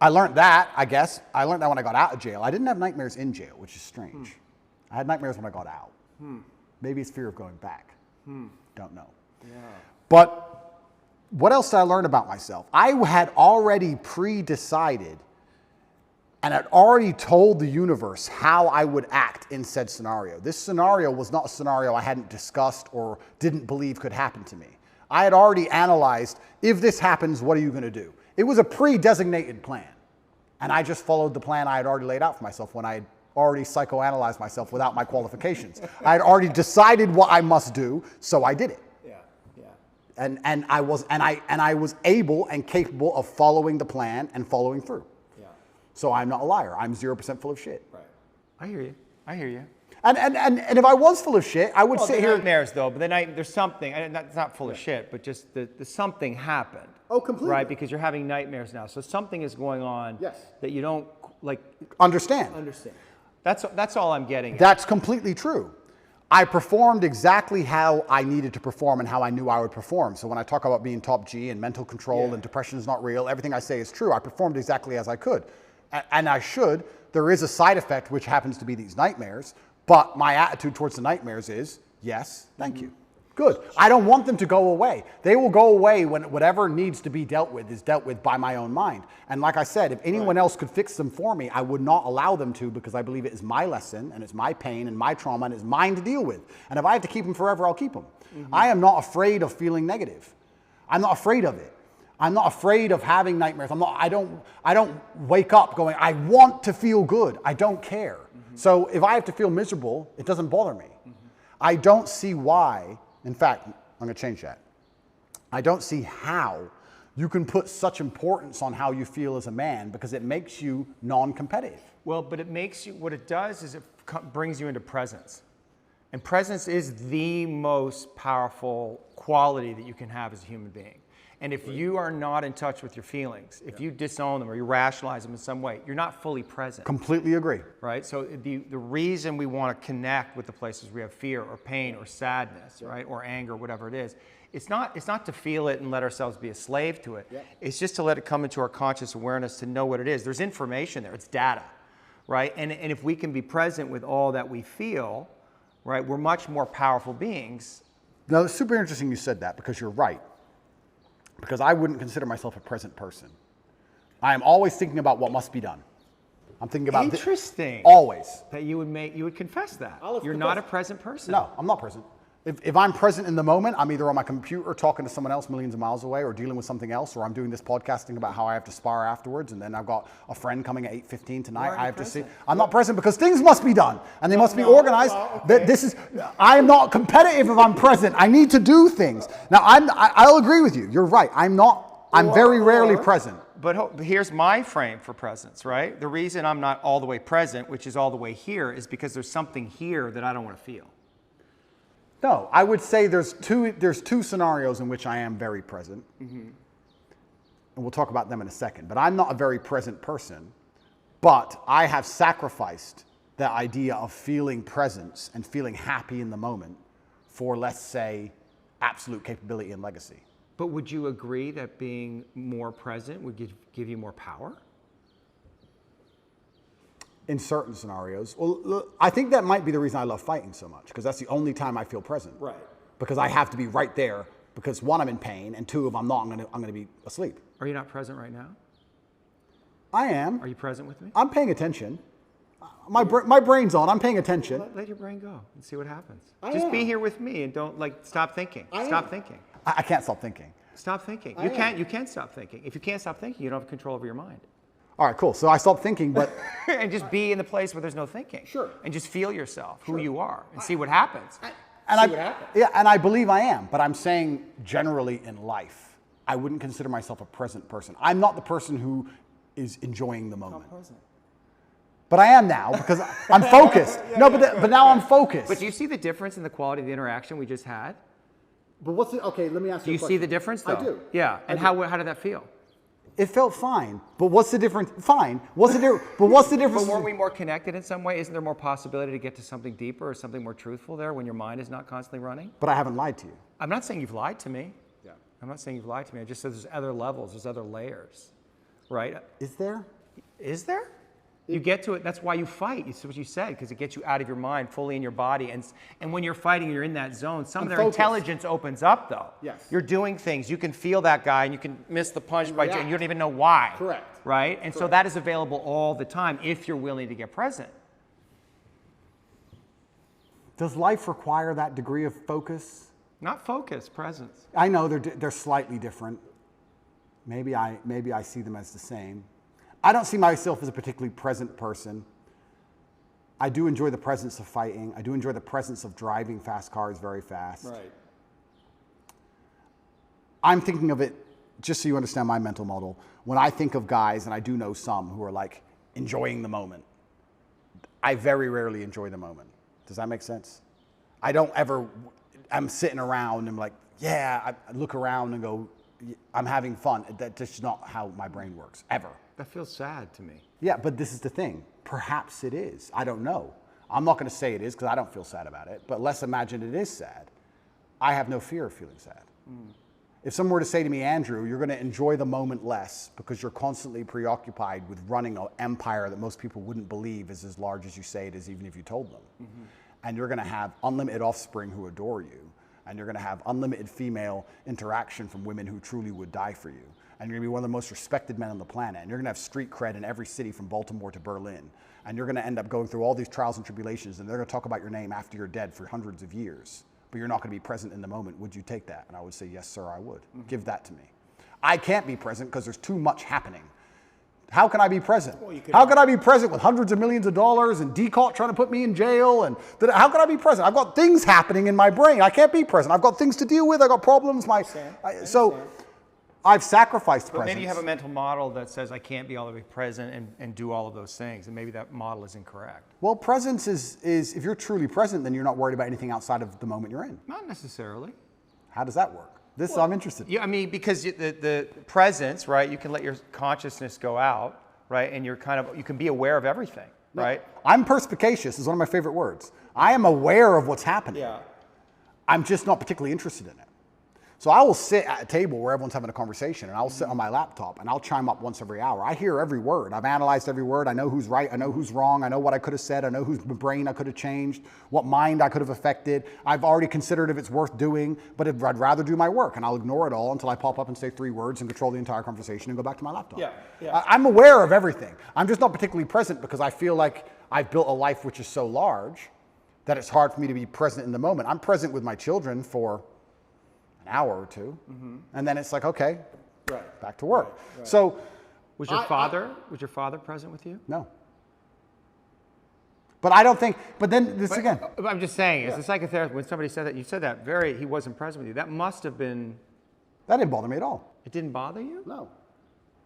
I learned that, I guess. I learned that when I got out of jail. I didn't have nightmares in jail, which is strange. I had nightmares when I got out. Maybe it's fear of going back. Don't know. Yeah. But what else did I learn about myself? I had already pre-decided and had already told the universe how I would act in said scenario. This scenario was not a scenario I hadn't discussed or didn't believe could happen to me. I had already analyzed, if this happens, what are you going to do? It was a pre-designated plan. And I just followed the plan I had already laid out for myself when I had already psychoanalyzed myself without my qualifications. I had already decided what I must do, so I did it. Yeah, yeah. And I was able and capable of following the plan and following through. Yeah. So I'm not a liar. I'm 0% full of shit. Right. I hear you. And if I was full of shit, I would sit here. Nightmares, though, but there's something. It's not full of shit, but just the something happened. Oh, completely. Right, because you're having nightmares now, so something is going on. Yes. That you don't like. Understand. That's all I'm getting. That's completely true. I performed exactly how I needed to perform and how I knew I would perform. So when I talk about being top G and mental control and depression is not real, everything I say is true. I performed exactly as I could. And I should. There is a side effect, which happens to be these nightmares. But my attitude towards the nightmares is, yes, thank you. Good. I don't want them to go away. They will go away when whatever needs to be dealt with is dealt with by my own mind. And like I said, if anyone else could fix them for me, I would not allow them to, because I believe it is my lesson and it's my pain and my trauma and it's mine to deal with. And if I have to keep them forever, I'll keep them. I am not afraid of feeling negative. I'm not afraid of it. I'm not afraid of having nightmares. I don't wake up going, I want to feel good. I don't care. So if I have to feel miserable, it doesn't bother me. I don't see why. In fact, I'm going to change that. I don't see how you can put such importance on how you feel as a man, because it makes you non-competitive. Well, but it makes you, what it does is it brings you into presence. And presence is the most powerful quality that you can have as a human being. And if you are not in touch with your feelings, if you disown them or you rationalize them in some way, you're not fully present. Completely agree. Right? So the reason we want to connect with the places we have fear or pain or sadness, right, or anger, whatever it is, it's not to feel it and let ourselves be a slave to it. It's just to let it come into our conscious awareness, to know what it is. There's information there. It's data, right? And if we can be present with all that we feel, right, we're much more powerful beings Now, it's super interesting you said that because you're right. Because I wouldn't consider myself a present person. I am always thinking about what must be done. I'm thinking about Interesting. Always. That you would confess that. I'll You're confess. not a present person. No, I'm not present. If I'm present in the moment, I'm either on my computer talking to someone else millions of miles away or dealing with something else, or I'm doing this podcasting about how I have to spar afterwards, and then I've got a friend coming at 8:15 tonight. Why are you I have to see. present? I'm not present because things must be done, and they must be no, organized. well, That okay. I am not competitive if I'm present. I need to do things. Now, I'll agree with you. You're right. I'm very rarely present. But here's my frame for presence, right? The reason I'm not all the way present, which is all the way here, is because there's something here that I don't want to feel. No, I would say there's two scenarios in which I am very present. And we'll talk about them in a second. But I'm not a very present person. But I have sacrificed the idea of feeling presence and feeling happy in the moment for, let's say, absolute capability and legacy. But would you agree that being more present would give you more power? In certain scenarios. Well, look, I think that might be the reason I love fighting so much, because that's the only time I feel present. Right. Because I have to be right there, because one, I'm in pain, and two, if I'm not, I'm gonna be asleep. Are you not present right now? I am. Are you present with me? I'm paying attention. My brain's on. I'm paying attention. Let your brain go and see what happens. I Just be am. here with me and don't stop thinking. Stop thinking. I can't stop thinking. Stop thinking. I You can't stop thinking. If you can't stop thinking, you don't have control over your mind. All right, cool. So I stopped thinking, but And just be in the place where there's no thinking. Sure. And just feel yourself, who you are, and see what happens. and See what happens. yeah, and I believe I am. But I'm saying generally in life, I wouldn't consider myself a present person. I'm not the person who is enjoying the moment. Present. But I am now because I'm focused. But now I'm focused. But do you see the difference in the quality of the interaction we just had? But what's it? Okay, let me ask Do you see the difference, though? I do. Yeah. And how did that feel? It felt fine. But what's the difference? Fine. What's the difference? But what's the difference? But weren't we more connected in some way? Isn't there more possibility to get to something deeper or something more truthful there when your mind is not constantly running? But I haven't lied to you. I'm not saying you've lied to me. Yeah. I'm not saying you've lied to me. I just said there's other levels, there's other layers, right? Is there? Is there? You get to it. That's why you fight. It's what you said, because it gets you out of your mind, fully in your body. And when you're fighting, you're in that zone. Some of their focused. intelligence opens up, though. Yes. You're doing things. You can feel that guy, and you can miss the punch and react. you don't even know why. Correct. Right? And so that is available all the time if you're willing to get present. Does life require that degree of focus? Not focus, presence. I know they're slightly different. Maybe I see them as the same. I don't see myself as a particularly present person. I do enjoy the presence of fighting. I do enjoy the presence of driving fast cars very fast. Right. I'm thinking of it, just so you understand my mental model, when I think of guys, and I do know some who are like enjoying the moment, I very rarely enjoy the moment. Does that make sense? I don't ever, I'm sitting around and I'm like, yeah, I look around and go, I'm having fun. That's just not how my brain works, ever. That feels sad to me. Yeah, but this is the thing. Perhaps it is. I don't know. I'm not going to say it is because I don't feel sad about it. But let's imagine it is sad. I have no fear of feeling sad. If someone were to say to me, Andrew, you're going to enjoy the moment less because you're constantly preoccupied with running an empire that most people wouldn't believe is as large as you say it is, even if you told them. And you're going to have unlimited offspring who adore you. And you're going to have unlimited female interaction from women who truly would die for you. And you're going to be one of the most respected men on the planet. And you're going to have street cred in every city from Baltimore to Berlin. And you're going to end up going through all these trials and tribulations, and they're going to talk about your name after you're dead for hundreds of years. But you're not going to be present in the moment. Would you take that? And I would say, yes, sir, I would. Give that to me. I can't be present because there's too much happening. How can I be present? How can I be present with hundreds of millions of dollars and DCOT trying to put me in jail? And how can I be present? I've got things happening in my brain. I can't be present. I've got things to deal with. I've got problems. So I've sacrificed But presence. maybe you have a mental model that says I can't be all the way present and do all of those things, and maybe that model is incorrect. Well, presence is if you're truly present, then you're not worried about anything outside of the moment you're in. Not necessarily. How does that work? I'm interested. Yeah, I mean, because the presence, right? You can let your consciousness go out, right? And you can be aware of everything, right? I'm perspicacious is one of my favorite words. I am aware of what's happening. Yeah. I'm just not particularly interested in it. So I will sit at a table where everyone's having a conversation, and I'll sit on my laptop, and I'll chime up once every hour. I hear every word. I've analyzed every word. I know who's right. I know who's wrong. I know what I could have said. I know whose brain I could have changed, what mind I could have affected. I've already considered if it's worth doing, but I'd rather do my work, and I'll ignore it all until I pop up and say 3 words and control the entire conversation and go back to my laptop. Yeah. I'm aware of everything. I'm just not particularly present because I feel like I've built a life which is so large that it's hard for me to be present in the moment. I'm present with my children for an hour or 2, and then it's like, okay, back to work. Right. So, was your father present with you? No. But I don't think. But then this again. I'm just saying, as a psychotherapist, when somebody said that, you said that he wasn't present with you. That must have been. That didn't bother me at all. It didn't bother you? No.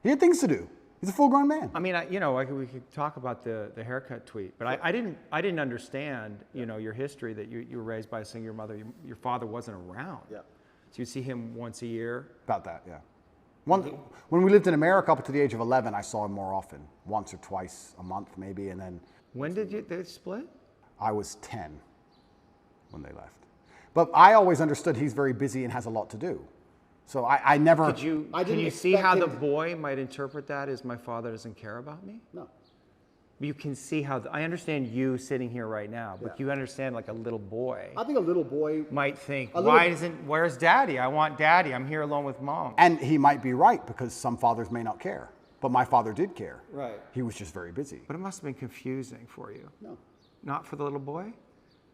He had things to do. He's a full-grown man. I mean, we could talk about the haircut tweet, but I didn't understand, your history that you were raised by a single mother. Your father wasn't around. Yeah. So you'd see him once a year? About that, yeah. When we lived in America up to the age of 11, I saw him more often, once or twice a month maybe, and then... When did they split? I was 10 when they left. But I always understood he's very busy and has a lot to do. So I never... Can you see how the boy might interpret that as my father doesn't care about me? No. You can see how, I understand you sitting here right now, but you understand like a little boy. I think a little boy might think, where's daddy? I want daddy. I'm here alone with mom. And he might be right because some fathers may not care. But my father did care. Right. He was just very busy. But it must have been confusing for you. No. Not for the little boy?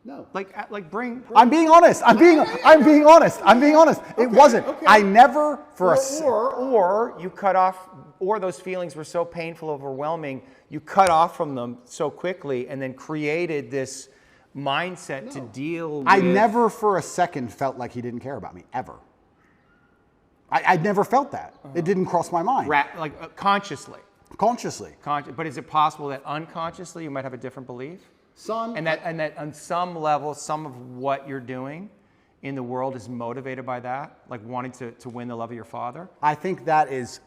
No. Like bring. I'm being honest. I'm being honest. It wasn't. Okay. I never for or you cut off, or those feelings were so painful, overwhelming, you cut off from them so quickly and then created this mindset to deal with. I never for a second felt like he didn't care about me, ever. I'd never felt that. It didn't cross my mind. Consciously. Consciously. But is it possible that unconsciously you might have a different belief? And that on some level, some of what you're doing in the world is motivated by that, like wanting to win the love of your father? I think that is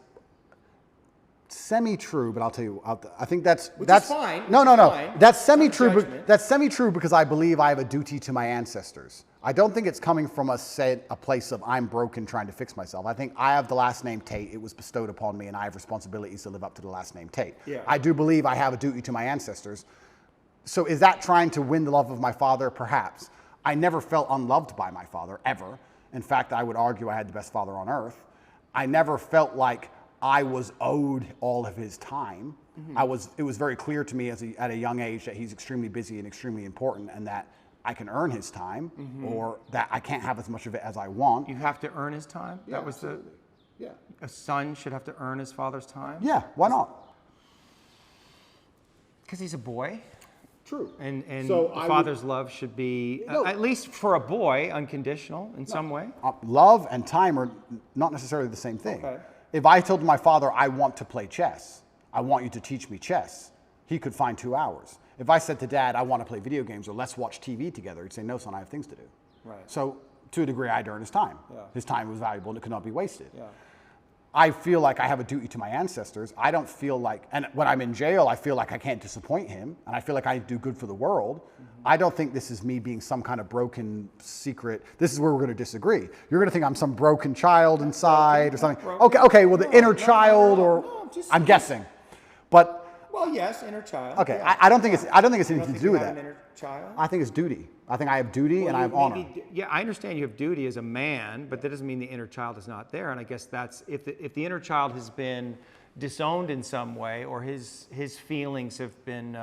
semi-true, but I'll tell you, I think that's fine. No. Fine. That's semi-true. That's semi-true because I believe I have a duty to my ancestors. I don't think it's coming from a place of I'm broken trying to fix myself. I think I have the last name Tate. It was bestowed upon me, and I have responsibilities to live up to the last name Tate. Yeah. I do believe I have a duty to my ancestors. So is that trying to win the love of my father? Perhaps. I never felt unloved by my father, ever. In fact, I would argue I had the best father on earth. I never felt like I was owed all of his time. It was very clear to me at a young age that he's extremely busy and extremely important, and that I can earn his time, or that I can't have as much of it as I want. You have to earn his time? Yeah, that was a son should have to earn his father's time? Yeah, why not? Because he's a boy. True. And so the father's love should be, at least for a boy, unconditional in some way. Love and time are not necessarily the same thing. Okay. If I told my father, I want to play chess, I want you to teach me chess, he could find 2 hours. If I said to Dad, I want to play video games or let's watch TV together, he'd say, no, son, I have things to do. Right. So to a degree, I'd earn his time. Yeah. His time was valuable and it could not be wasted. Yeah. I feel like I have a duty to my ancestors. I don't feel like, and when I'm in jail, I feel like I can't disappoint him, and I feel like I do good for the world. I don't think this is me being some kind of broken secret. This is where we're going to disagree. You're going to think I'm some broken child inside or something. Okay. Well, the inner child, or I'm guessing, but. Well, yes, inner child. Okay, Yeah. I don't think it's anything to do with that. An inner child? I think it's duty. I think I have duty and I have honor. Yeah, I understand you have duty as a man, but that doesn't mean the inner child is not there. And I guess that's if the inner child has been disowned in some way, or his feelings have been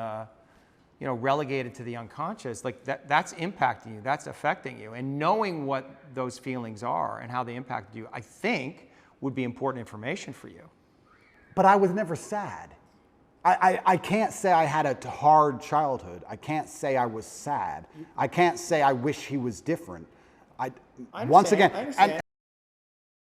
relegated to the unconscious, like that's impacting you, that's affecting you, and knowing what those feelings are and how they impacted you, I think, would be important information for you. But I was never sad. I can't say I had a hard childhood. I can't say I was sad. I can't say I wish he was different. Once again, I understand.